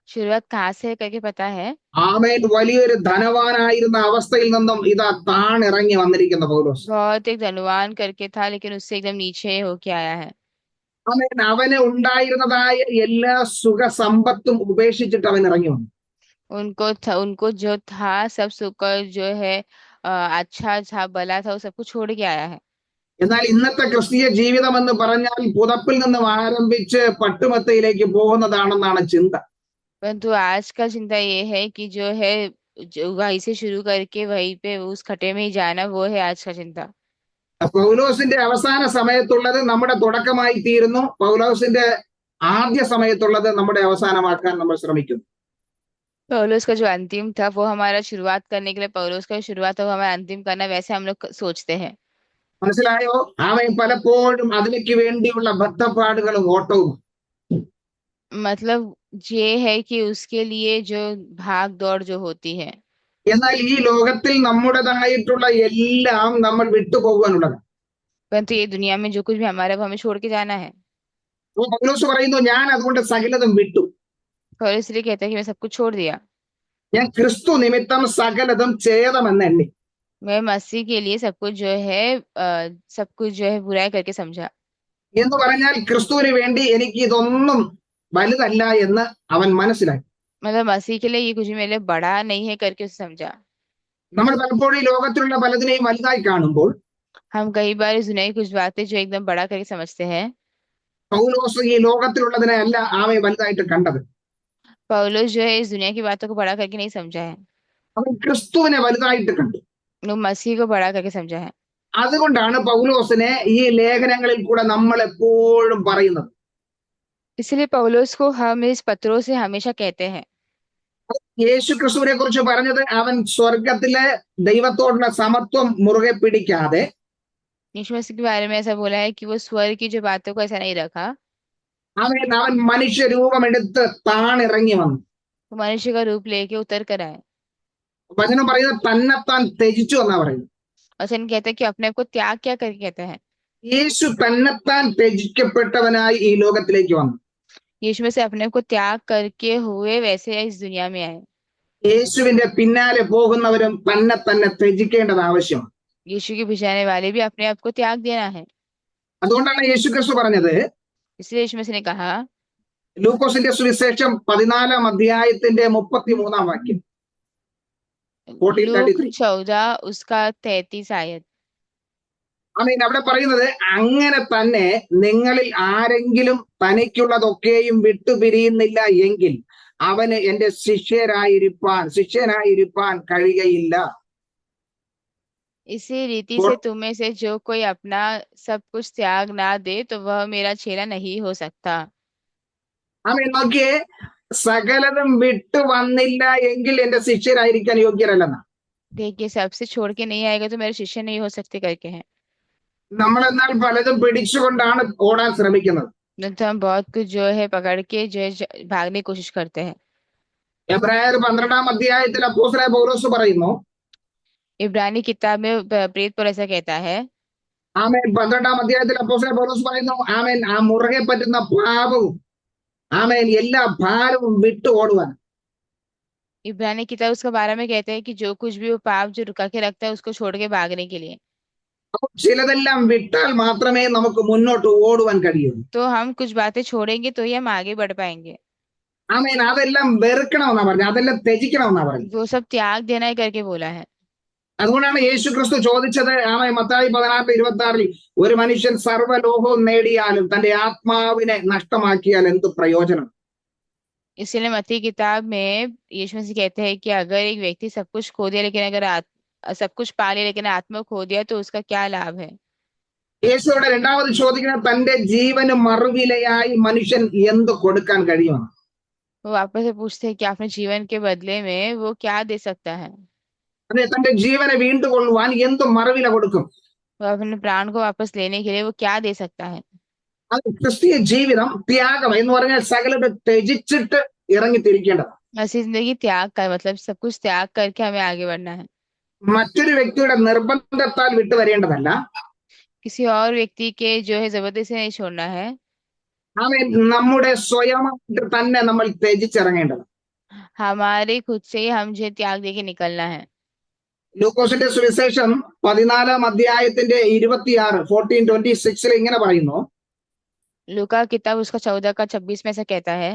शुरुआत कहाँ से है करके पता है? ആമേൻ. വലിയൊരു ധനവാനായിരുന്ന അവസ്ഥയിൽ നിന്നും ഇതാ താണിറങ്ങി വന്നിരിക്കുന്ന പൗലോസ്. बहुत एक धनवान करके था लेकिन उससे एकदम नीचे होके आया है। ആമേൻ. അവന് ഉണ്ടായിരുന്നതായ എല്ലാ സുഖ സമ്പത്തും ഉപേക്ഷിച്ചിട്ട് അവൻ ഇറങ്ങി വന്നു. उनको जो था सब सुख और जो है अच्छा था भला था वो सब कुछ छोड़ के आया है। എന്നാൽ ഇന്നത്തെ ക്രിസ്തീയ ജീവിതം എന്ന് പറഞ്ഞാൽ പുതപ്പിൽ നിന്നും ആരംഭിച്ച് പട്ടുമെത്തയിലേക്ക് പോകുന്നതാണെന്നാണ് ചിന്ത. परंतु आज का चिंता ये है कि जो है जो वहीं से शुरू करके वहीं पे उस खड्डे में ही जाना वो है आज का चिंता। പൗലോസിന്റെ അവസാന സമയത്തുള്ളത് നമ്മുടെ തുടക്കമായി തീരുന്നു. പൗലോസിന്റെ ആദ്യ സമയത്തുള്ളത് നമ്മുടെ അവസാനമാക്കാൻ നമ്മൾ ശ്രമിക്കുന്നു. पौलुस का जो अंतिम था वो हमारा शुरुआत करने के लिए पौलुस का शुरुआत था वो हमारा अंतिम करना वैसे हम लोग सोचते हैं। മനസ്സിലായോ? അവൻ പലപ്പോഴും അതിലേക്ക് വേണ്ടിയുള്ള ബദ്ധപ്പാടുകളും ഓട്ടവും. मतलब ये है कि उसके लिए जो भाग दौड़ जो होती है। എന്നാൽ ഈ ലോകത്തിൽ നമ്മുടേതായിട്ടുള്ള എല്ലാം നമ്മൾ വിട്ടുപോകാനുള്ളത്. परंतु ये दुनिया में जो कुछ भी हमारा वो हमें छोड़ के जाना है। അപ്പോൾ പൗലോസ് പറയുന്നു, ഞാൻ അതുകൊണ്ട് സകലതും വിട്ടു. पौलुस इसलिए कहता है कि मैं सब कुछ छोड़ दिया। ഞാൻ ക്രിസ്തു നിമിത്തം സകലതും ഛേദമെന്ന് എണ്ണി. मैं मसीह के लिए सब कुछ जो है बुराई करके समझा। എന്ന് പറഞ്ഞാൽ ക്രിസ്തുവിന് വേണ്ടി എനിക്ക് ഇതൊന്നും വലുതല്ല എന്ന് അവൻ മനസ്സിലാക്കി. मतलब मसीह के लिए ये कुछ भी मेरे लिए बड़ा नहीं है करके उसे समझा। നമ്മൾ പലപ്പോഴും ഈ ലോകത്തിലുള്ള പലതിനെയും വലുതായി കാണുമ്പോൾ हम कई बार इस दुनिया की कुछ बातें जो एकदम बड़ा करके समझते हैं। പൗലോസ് ഈ ലോകത്തിലുള്ളതിനെ അല്ല ആമെ വലുതായിട്ട് കണ്ടത്. पौलुस जो है इस दुनिया की बातों को बड़ा करके नहीं समझा है। അവൻ ക്രിസ്തുവിനെ वലുതായിട്ട് കണ്ടു. वो मसीह को बड़ा करके समझा है। അതുകൊണ്ടാണ് പൗലോസിനെ ഈ ലേഖനങ്ങളിൽ കൂടെ നമ്മൾ എപ്പോഴും പറയുന്നത്. इसलिए पौलुस को हम इस पत्रों से हमेशा कहते हैं। യേശു ക്രിസ്തുവിനെ കുറിച്ച് പറഞ്ഞത് അവൻ സ്വർഗത്തിലെ ദൈവത്തോടുള്ള സമത്വം മുറുകെ പിടിക്കാതെ यीशु मसीह के बारे में ऐसा बोला है कि वो स्वर्ग की जो बातों को ऐसा नहीं रखा। അവൻ മനുഷ്യ രൂപമെടുത്ത് താണിറങ്ങി വന്നു. वो मनुष्य का रूप लेके उतर कर आए। വചനം പറയുന്നത് തന്നെത്താൻ ത്യജിച്ചു എന്നാ പറയുന്നത്. और सन कहता है कि अपने आप को त्याग क्या करके कहता है। യേശു തന്നെത്താൻ ത്യജിക്കപ്പെട്ടവനായി ഈ ലോകത്തിലേക്ക് വന്നു. यीशु में से अपने को त्याग करके हुए वैसे इस दुनिया में आए। യേശുവിന്റെ പിന്നാലെ പോകുന്നവരും തന്നെ ത്യജിക്കേണ്ടത് ആവശ്യം. यीशु के पीछे आने वाले भी अपने आप को त्याग देना है। അതുകൊണ്ടാണ് യേശു ക്രിസ്തു പറഞ്ഞത്, इसलिए यीशु मसीह ने कहा, ലൂക്കോസിന്റെ സുവിശേഷം 14 അധ്യായത്തിന്റെ 33 വാക്യം, 14:33. लूक 14 उसका 33 आयत। ആമേൻ. അവിടെ പറയുന്നത്, അങ്ങനെ തന്നെ നിങ്ങളിൽ ആരെങ്കിലും തനിക്കുള്ളതൊക്കെയും വിട്ടുപിരിയുന്നില്ല എങ്കിൽ അവന് എന്റെ ശിഷ്യനായിരിക്കാൻ കഴിയുകയില്ല. इसी रीति से तुम में से जो कोई अपना सब कुछ त्याग ना दे तो वह मेरा चेला नहीं हो सकता। ആമേൻ. നോക്കിയേ, സകലതും വിട്ടു വന്നില്ല എങ്കിൽ എന്റെ ശിഷ്യരായിരിക്കാൻ യോഗ്യരല്ലെന്ന്. देखिए, सबसे छोड़ के नहीं आएगा तो मेरे शिष्य नहीं हो सकते करके हैं। നമ്മളെന്നാൽ പലതും പിടിച്ചുകൊണ്ടാണ് ഓടാൻ ശ്രമിക്കുന്നത്. तो हम बहुत कुछ जो है पकड़ के जो है भागने की कोशिश करते हैं। എബ്രായർ 12 അധ്യായത്തിൽ അപ്പോസ്തലനായ പൗലോസ് പറയുന്നു, इब्रानी किताब में प्रेरित पौलुस ऐसा कहता है। ആമേൻ. 12 അധ്യായത്തിൽ അപ്പോസ്തലനായ പൗലോസ് പറയുന്നു, ആമേൻ, ആ മുറുകെ പറ്റുന്ന പാപവും ആമേൻ എല്ലാ ഭാരവും വിട്ടു ഓടുവാൻ. इब्रानी किताब उसका 12 में कहते हैं कि जो कुछ भी वो पाप जो रुका के रखता है उसको छोड़ के भागने के लिए। അപ്പോൾ ചിലതെല്ലാം വിട്ടാൽ മാത്രമേ നമുക്ക് മുന്നോട്ട് ഓടുവാൻ കഴിയൂ. तो हम कुछ बातें छोड़ेंगे तो ही हम आगे बढ़ पाएंगे। ആമേൻ. അതെല്ലാം വെറുക്കണമെന്നാ പറഞ്ഞു, അതെല്ലാം ത്യജിക്കണമെന്നാ പറഞ്ഞു. वो सब त्याग देना ही करके बोला है। അതുകൊണ്ടാണ് യേശു ക്രിസ്തു ചോദിച്ചത്, ആമേൻ, മത്തായി 16:26, ഒരു മനുഷ്യൻ സർവ്വലോകവും നേടിയാലും തന്റെ ആത്മാവിനെ നഷ്ടമാക്കിയാൽ എന്ത് പ്രയോജനം? इसलिए मत्ती किताब में यीशु मसीह कहते हैं कि अगर एक व्यक्ति सब कुछ खो दिया लेकिन अगर सब कुछ पा लिया लेकिन आत्मा खो दिया तो उसका क्या लाभ है। യേശുവിടെ രണ്ടാമത് ചോദിക്കുന്നത്, തന്റെ ജീവന് മറുവിലയായി മനുഷ്യൻ എന്ത് കൊടുക്കാൻ കഴിയുമെന്ന്. वो वापस से पूछते हैं कि अपने जीवन के बदले में वो क्या दे सकता है। അതെ, തന്റെ ജീവനെ വീണ്ടുകൊള്ളുവാൻ എന്ത് മറുവില കൊടുക്കും? वो अपने प्राण को वापस लेने के लिए वो क्या दे सकता है। അത് ക്രിസ്തീയ ജീവിതം ത്യാഗം എന്ന് പറഞ്ഞാൽ സകലത് ത്യജിച്ചിട്ട് ഇറങ്ങിത്തിരിക്കേണ്ടത്. मसीह जिंदगी त्याग का मतलब सब कुछ त्याग करके हमें आगे बढ़ना है। മറ്റൊരു വ്യക്തിയുടെ നിർബന്ധത്താൽ വിട്ടുവരേണ്ടതല്ല. किसी और व्यक्ति के जो है जबरदस्ती से नहीं छोड़ना है। ആമേൻ. നമ്മുടെ സ്വയമായിട്ട് തന്നെ നമ്മൾ ത്യജിച്ചിറങ്ങേണ്ടത്. हमारे खुद से ही हम जो है त्याग दे के निकलना है। ലൂക്കോസിന്റെ സുവിശേഷം 14 അധ്യായത്തിന്റെ 26, 14:26 ഇങ്ങനെ പറയുന്നു, लूका किताब उसका 14 का 26 में ऐसा कहता है,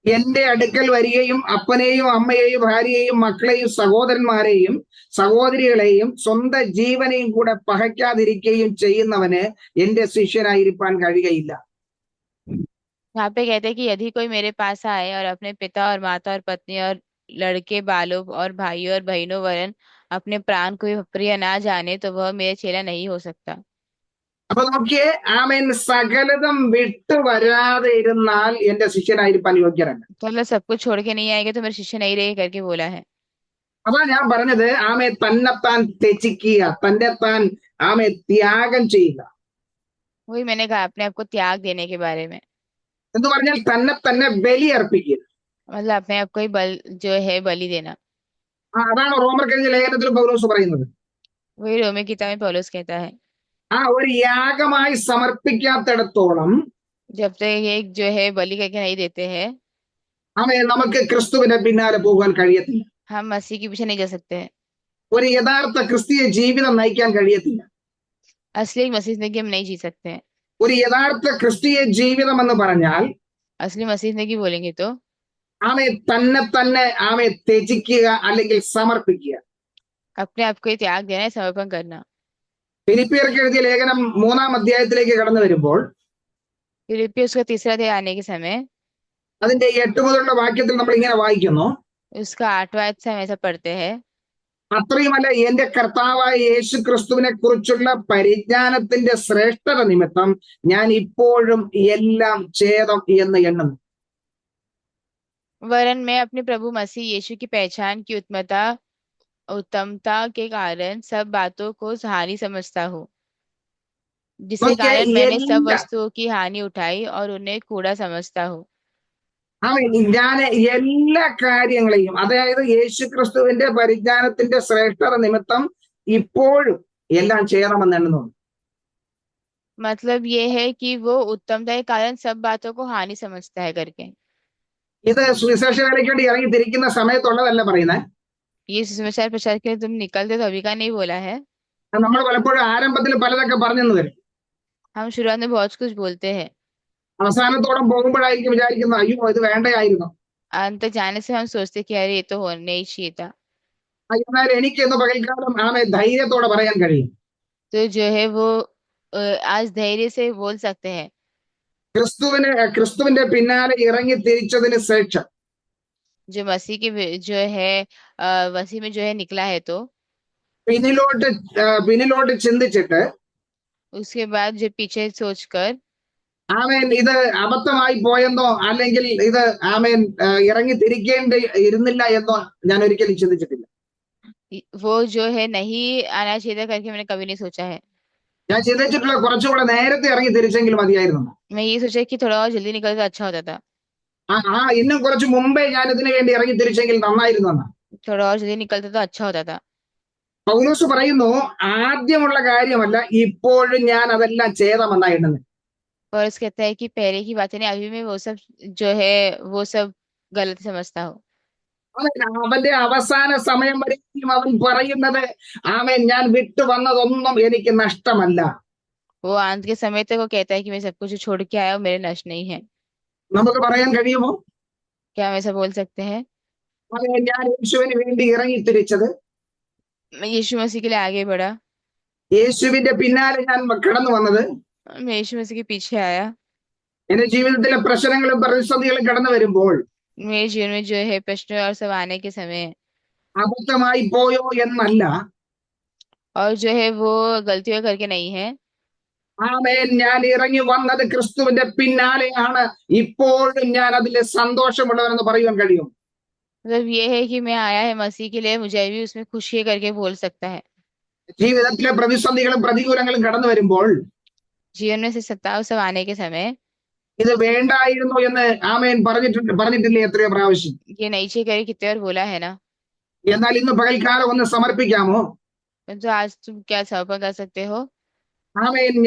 എന്റെ അടുക്കൽ വരികയും അപ്പനെയും അമ്മയെയും ഭാര്യയെയും മക്കളെയും സഹോദരന്മാരെയും സഹോദരികളെയും സ്വന്തം ജീവനെയും കൂടെ പകയ്ക്കാതിരിക്കുകയും ചെയ്യുന്നവന് എന്റെ ശിഷ്യനായിരിക്കാൻ കഴിയുകയില്ല. वहां पे कहते हैं कि यदि कोई मेरे पास आए और अपने पिता और माता और पत्नी और लड़के बालों और भाइयों और बहनों वरन अपने प्राण को भी प्रिय ना जाने तो वह मेरा चेला नहीं हो सकता। അപ്പൊ നോക്കിയേ, ആമേൻ, സകലതും വിട്ടു വരാതെ ഇരുന്നാൽ എന്റെ ശിഷ്യനായിരിക്കാൻ യോഗ്യരല്ല. तो मतलब सब कुछ छोड़ के नहीं आएगा तो मेरे शिष्य नहीं रहेगा करके बोला है। അതാ ഞാൻ പറഞ്ഞത്, ആമേ തന്നെത്താൻ ത്യജിക്കുക, തന്നെത്താൻ ആമേ ത്യാഗം ചെയ്യുക वही मैंने कहा अपने आप को त्याग देने के बारे में। എന്ന് പറഞ്ഞാൽ തന്നെ ബലിയർപ്പിക്കുക. मतलब अपने आप को ही बल जो है बलि देना। അതാണ് റോമർക്കെഴുതിയ ലേഖനത്തിൽ പൗലോസ് പറയുന്നത്. वही रोमी किताब में पौलुस कहता है, ആ ഒരു യാഗമായി സമർപ്പിക്കാത്തിടത്തോളം जब तक एक जो है बलि करके नहीं देते हैं ആമേ നമുക്ക് ക്രിസ്തുവിന്റെ പിന്നാലെ പോകാൻ കഴിയത്തില്ല. हम मसीह के पीछे नहीं जा सकते हैं। ഒരു യഥാർത്ഥ ക്രിസ്തീയ ജീവിതം നയിക്കാൻ കഴിയത്തില്ല. असली मसीह जिंदगी हम नहीं जी सकते हैं। ഒരു യഥാർത്ഥ ക്രിസ്തീയ ജീവിതം എന്ന് പറഞ്ഞാൽ असली मसीह जिंदगी बोलेंगे तो ആമേ തന്നെ ആമേ ത്യജിക്കുക അല്ലെങ്കിൽ സമർപ്പിക്കുക. अपने आप को ही त्याग देना है, समर्पण करना। ഫിലിപ്പിയർക്ക് എഴുതിയ ലേഖനം 3 അധ്യായത്തിലേക്ക് കടന്നു വരുമ്പോൾ फिलिप्पियों उसका तीसरा अध्याय आने के समय അതിന്റെ 8 മുതലുള്ള വാക്യത്തിൽ നമ്മൾ ഇങ്ങനെ വായിക്കുന്നു, उसका 8वां आयत से हम ऐसा पढ़ते हैं, അത്രയുമല്ല, എന്റെ കർത്താവായ യേശു ക്രിസ്തുവിനെ കുറിച്ചുള്ള പരിജ്ഞാനത്തിന്റെ ശ്രേഷ്ഠത നിമിത്തം ഞാൻ ഇപ്പോഴും എല്ലാം ഛേദം എന്ന് എണ്ണുന്നു. वरन मैं अपने प्रभु मसीह यीशु की पहचान की उत्तमता के कारण सब बातों को हानि समझता हूँ, जिसके നോക്കിയേ, कारण मैंने सब എല്ലാ वस्तुओं की हानि उठाई और उन्हें कूड़ा समझता हूँ। ഞാൻ എല്ലാ കാര്യങ്ങളെയും, അതായത് യേശു ക്രിസ്തുവിന്റെ പരിജ്ഞാനത്തിന്റെ ശ്രേഷ്ഠത നിമിത്തം ഇപ്പോഴും എല്ലാം ചെയ്യണമെന്ന് എണ്ണുന്നു. मतलब ये है कि वो उत्तमता के कारण सब बातों को हानि समझता है करके। ഇത് സുവിശേഷ വേലയ്ക്ക് വേണ്ടി ഇറങ്ങി തിരിക്കുന്ന സമയത്തുള്ളതല്ല പറയുന്നത്. ये सुसमाचार प्रचार के लिए तुम निकलते तो अभी का नहीं बोला है। നമ്മൾ പലപ്പോഴും ആരംഭത്തിൽ പലതൊക്കെ പറഞ്ഞെന്ന് വരും. हम शुरुआत में बहुत कुछ बोलते हैं, അവസാനത്തോളം പോകുമ്പോഴായിരിക്കും വിചാരിക്കുന്നത് അയ്യോ ഇത് വേണ്ടയായിരുന്നു. अंत तक जाने से हम सोचते कि अरे ये तो होना ही चाहिए था। എന്നാൽ എനിക്ക് ഇന്ന് പകൽക്കാലം ധൈര്യത്തോടെ പറയാൻ കഴിയും, तो जो है वो आज धैर्य से बोल सकते हैं। ക്രിസ്തുവിന്റെ പിന്നാലെ ഇറങ്ങി തിരിച്ചതിന് ശേഷം जो मसीह के जो है मसीह में जो है निकला है तो പിന്നിലോട്ട് പിന്നിലോട്ട് ചിന്തിച്ചിട്ട് उसके बाद जो पीछे सोचकर ഇത് അബദ്ധമായി പോയെന്നോ അല്ലെങ്കിൽ ഇത് ഇറങ്ങി തിരിക്കേണ്ടി ഇരുന്നില്ല എന്നോ ഞാൻ ഒരിക്കലും ചിന്തിച്ചിട്ടില്ല. वो जो है नहीं आना चाहिए था करके मैंने कभी नहीं सोचा है। ഞാൻ ചിന്തിച്ചിട്ടുള്ള കുറച്ചുകൂടെ നേരത്തെ ഇറങ്ങി തിരിച്ചെങ്കിൽ മതിയായിരുന്നു. मैं ये सोचा कि थोड़ा और जल्दी निकल तो अच्छा होता था। ഇന്നും കുറച്ച് മുമ്പേ ഞാൻ ഇതിനു വേണ്ടി ഇറങ്ങി തിരിച്ചെങ്കിൽ നന്നായിരുന്നു. थोड़ा और जल्दी निकलता तो अच्छा होता था। പൗലോസ് പറയുന്നു ആദ്യമുള്ള കാര്യമല്ല ഇപ്പോഴും ഞാൻ അതെല്ലാം ഛേദമെന്നായിരുന്നത്. और उस कहता है कि पहले की बातें नहीं, अभी मैं वो सब जो है वो सब गलत समझता हूँ। അവന്റെ അവസാന സമയം വരെയും അവൻ പറയുന്നത് ഞാൻ വിട്ടു വന്നതൊന്നും എനിക്ക് നഷ്ടമല്ല. वो अंत के समय तक वो कहता है कि मैं सब कुछ छोड़ के आया हूँ, मेरे नष्ट नहीं है। നമുക്ക് പറയാൻ കഴിയുമോ? क्या हम ऐसा बोल सकते हैं? ഞാൻ യേശുവിന് വേണ്ടി ഇറങ്ങി തിരിച്ചത്, मैं यीशु मसीह के लिए आगे बढ़ा, യേശുവിന്റെ പിന്നാലെ ഞാൻ കടന്നു വന്നത്, मैं यीशु मसीह के पीछे आया। എന്റെ ജീവിതത്തിലെ പ്രശ്നങ്ങളും പ്രതിസന്ധികളും കടന്നു വരുമ്പോൾ मेरे जीवन में जो है प्रश्न और सब आने के समय അബദ്ധമായി പോയോ എന്നല്ല, और जो है वो गलतियां करके नहीं है। ഞാൻ ഇറങ്ങി വന്നത് ക്രിസ്തുവിന്റെ പിന്നാലെയാണ്, ഇപ്പോഴും ഞാൻ അതിലെ സന്തോഷമുള്ളവരെന്ന് പറയുവാൻ കഴിയും. मतलब ये है कि मैं आया है मसीह के लिए, मुझे भी उसमें खुशी है करके बोल सकता है। ജീവിതത്തിലെ പ്രതിസന്ധികളും പ്രതികൂലങ്ങളും കടന്നു വരുമ്പോൾ जीवन में से सत्ताव सब आने के समय ഇത് വേണ്ടായിരുന്നു എന്ന് പറഞ്ഞിട്ടില്ലേ എത്രയോ പ്രാവശ്യം. ये नहीं चाहिए करके कितने बार बोला है ना। എന്നാൽ ഇന്ന് പകൽക്കാലം ഒന്ന് സമർപ്പിക്കാമോ? तो आज तुम क्या समर्पण कर सकते हो?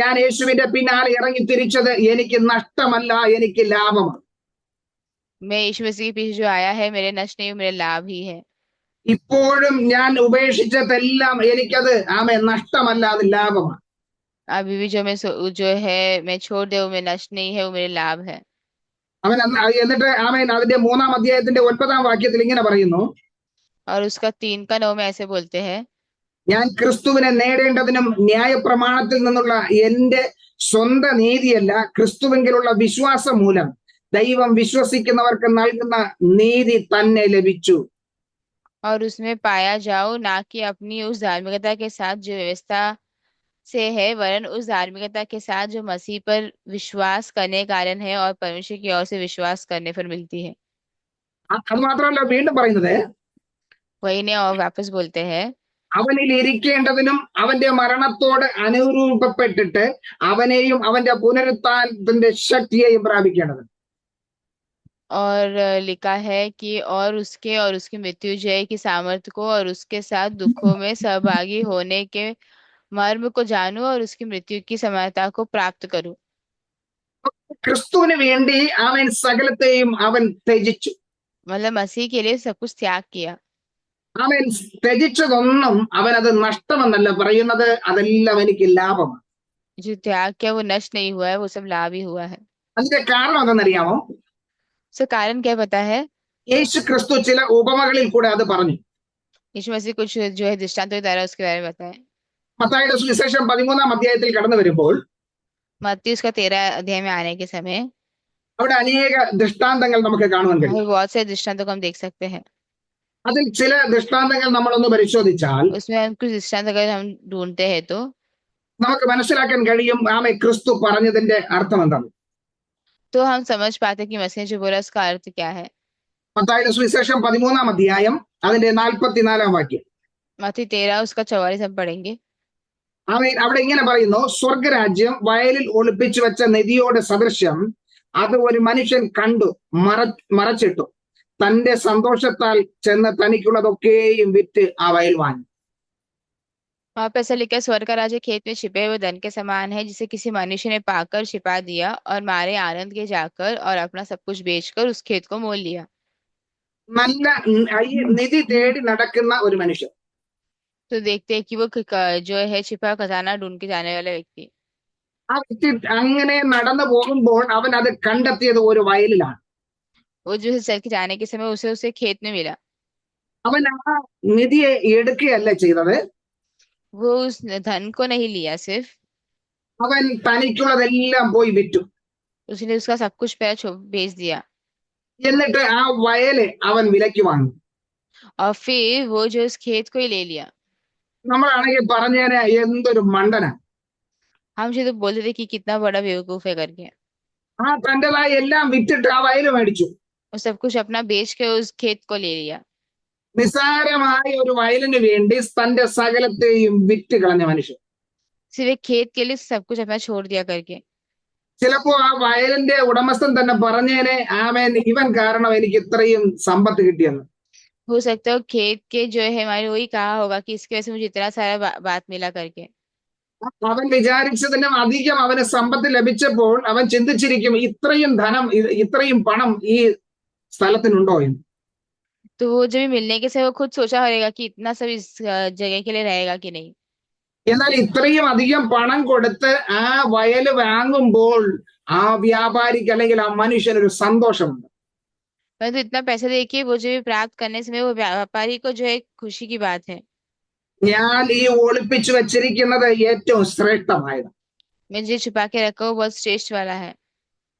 ഞാൻ യേശുവിന്റെ പിന്നാലെ ഇറങ്ങി തിരിച്ചത് എനിക്ക് നഷ്ടമല്ല, എനിക്ക് ലാഭമാണ്. मैं यीशु मसीह के पीछे जो आया है मेरे नष्ट नहीं, मेरे लाभ ही है। ഇപ്പോഴും ഞാൻ ഉപേക്ഷിച്ചതെല്ലാം എനിക്കത് നഷ്ടമല്ല, അത് ലാഭമാണ്. अभी भी जो जो है मैं छोड़ दे वो मेरे नष्ट नहीं है, वो मेरे लाभ है। എന്നിട്ട് അതിന്റെ 3-ാം അധ്യായത്തിന്റെ 9-ാം വാക്യത്തിൽ ഇങ്ങനെ പറയുന്നു, और उसका 3 का 9 में ऐसे बोलते हैं, ഞാൻ ക്രിസ്തുവിനെ നേടേണ്ടതിനും ന്യായപ്രമാണത്തിൽ നിന്നുള്ള എന്റെ സ്വന്തം നീതിയല്ല, ക്രിസ്തുവിലുള്ള വിശ്വാസം മൂലം ദൈവം വിശ്വസിക്കുന്നവർക്ക് നൽകുന്ന നീതി തന്നെ ലഭിച്ചു. और उसमें पाया जाओ ना कि अपनी उस धार्मिकता के साथ जो व्यवस्था से है, वरन उस धार्मिकता के साथ जो मसीह पर विश्वास करने के कारण है और परमेश्वर की ओर से विश्वास करने पर मिलती है। അത് മാത്രമല്ല, വീണ്ടും പറയുന്നത് वही ने और वापस बोलते हैं, അവനിൽ ഇരിക്കേണ്ടതിനും അവന്റെ മരണത്തോട് അനുരൂപപ്പെട്ടിട്ട് അവനെയും അവന്റെ പുനരുത്ഥാനത്തിന്റെ ശക്തിയെയും പ്രാപിക്കേണ്ടത്. और लिखा है कि और उसकी मृत्यु जय की सामर्थ्य को और उसके साथ दुखों में सहभागी होने के मर्म को जानूं और उसकी मृत्यु की समानता को प्राप्त करूं। ക്രിസ്തുവിന് വേണ്ടി അവൻ സകലത്തെയും അവൻ ത്യജിച്ചു. मतलब मसीह के लिए सब कुछ त्याग किया। അവൻ ത്യജിച്ചതൊന്നും അവനത് നഷ്ടമെന്നല്ല പറയുന്നത്, അതെല്ലാം എനിക്ക് ലാഭമാണ്. जो त्याग किया वो नष्ट नहीं हुआ है, वो सब लाभ ही हुआ है। അതിന്റെ കാരണം എന്തെന്നറിയാമോ? सो कारण क्या पता है? യേശു ക്രിസ്തു ചില ഉപമകളിൽ കൂടെ അത് പറഞ്ഞു. यीशु मसीह कुछ जो है दृष्टांतों के द्वारा उसके बारे में बताए। മത്തായിയുടെ സുവിശേഷം 13-ാം അധ്യായത്തിൽ കടന്നു വരുമ്പോൾ मत्ती उसका 13 अध्याय में आने के समय അവിടെ അനേക ദൃഷ്ടാന്തങ്ങൾ നമുക്ക് കാണുവാൻ കഴിയും. हमें बहुत से दृष्टांतों को हम देख सकते हैं। അതിൽ ചില ദൃഷ്ടാന്തങ്ങൾ നമ്മളൊന്ന് പരിശോധിച്ചാൽ उसमें हम कुछ दृष्टांत अगर हम ढूंढते हैं तो നമുക്ക് മനസ്സിലാക്കാൻ കഴിയും ക്രിസ്തു പറഞ്ഞതിന്റെ അർത്ഥം എന്താണ്. हम समझ पाते हैं कि मसीह ने जो बोला उसका अर्थ क्या है। മത്തായിയുടെ സുവിശേഷം 13-ാം അധ്യായം അതിന്റെ 44-ാം വാക്യം. मत्ती 13 उसका 44 हम पढ़ेंगे। അവിടെ ഇങ്ങനെ പറയുന്നു, സ്വർഗരാജ്യം വയലിൽ ഒളിപ്പിച്ചു വെച്ച നിധിയോട് സദൃശ്യം, അത് ഒരു മനുഷ്യൻ കണ്ടു മറച്ചിട്ടു, തന്റെ സന്തോഷത്താൽ ചെന്ന് തനിക്കുള്ളതൊക്കെയും വിറ്റ് ആ വയൽ വാങ്ങി. वहां पे ऐसा लिखा, स्वर्ग का राज्य खेत में छिपे हुए धन के समान है, जिसे किसी मनुष्य ने पाकर छिपा दिया और मारे आनंद के जाकर और अपना सब कुछ बेचकर उस खेत को मोल लिया। നല്ല ഈ നിധി തേടി നടക്കുന്ന ഒരു മനുഷ്യൻ. तो देखते हैं कि वो जो है छिपा खजाना ढूंढ के जाने वाला व्यक्ति, ആ വ്യക്തി അങ്ങനെ നടന്നു പോകുമ്പോൾ അവൻ അത് കണ്ടെത്തിയത് ഒരു വയലിലാണ്. वो जो है चल के जाने के समय उसे उसे खेत में मिला। അവൻ ആ നിധിയെ എടുക്കുകയല്ല ചെയ്തത്. वो उस धन को नहीं लिया सिर्फ, അവൻ തനിക്കുള്ളതെല്ലാം പോയി വിറ്റു. उसने उसका सब कुछ पहले बेच दिया। എന്നിട്ട് ആ വയല് അവൻ വിലയ്ക്ക് വാങ്ങി. और फिर वो जो उस खेत को ही ले लिया। നമ്മളാണെങ്കിൽ പറഞ്ഞേനെ എന്തൊരു മണ്ടനാ. हम मुझे तो बोलते थे कि कितना बड़ा बेवकूफ है करके। ആ തൻ്റെതായ എല്ലാം വിറ്റിട്ട് ആ വയല് മേടിച്ചു. वो सब कुछ अपना बेच के उस खेत को ले लिया। നിസ്സാരമായ ഒരു വയലിന് വേണ്ടി തന്റെ സകലത്തെയും വിറ്റ് കളഞ്ഞ മനുഷ്യൻ. सिर्फ एक खेत के लिए सब कुछ अपना छोड़ दिया करके। ചിലപ്പോ ആ വയലിന്റെ ഉടമസ്ഥൻ തന്നെ പറഞ്ഞേനെ ആമേൻ ഇവൻ കാരണം എനിക്ക് ഇത്രയും സമ്പത്ത് കിട്ടിയെന്ന്. हो सकता है खेत के जो है हमारे वही कहा होगा कि इसकी वजह से मुझे इतना सारा बात मिला करके। അവൻ വിചാരിച്ചതിനും അധികം അവന് സമ്പത്ത് ലഭിച്ചപ്പോൾ അവൻ ചിന്തിച്ചിരിക്കും ഇത്രയും ധനം ഇത്രയും പണം ഈ സ്ഥലത്തിനുണ്ടോ എന്ന്. तो वो जब भी मिलने के समय वो खुद सोचा होगा कि इतना सब इस जगह के लिए रहेगा कि नहीं। എന്നാൽ ഇത്രയും അധികം പണം കൊടുത്ത് ആ വയല് വാങ്ങുമ്പോൾ ആ വ്യാപാരിക്ക് അല്ലെങ്കിൽ ആ മനുഷ്യനൊരു സന്തോഷമുണ്ട്. परंतु इतना पैसा देखिए वो जो भी प्राप्त करने समय वो व्यापारी को जो है खुशी की बात है। ഞാൻ ഈ ഒളിപ്പിച്ചു വെച്ചിരിക്കുന്നത് ഏറ്റവും ശ്രേഷ്ഠമായത്. मैं जो छुपा के रखा हूँ बहुत श्रेष्ठ वाला है।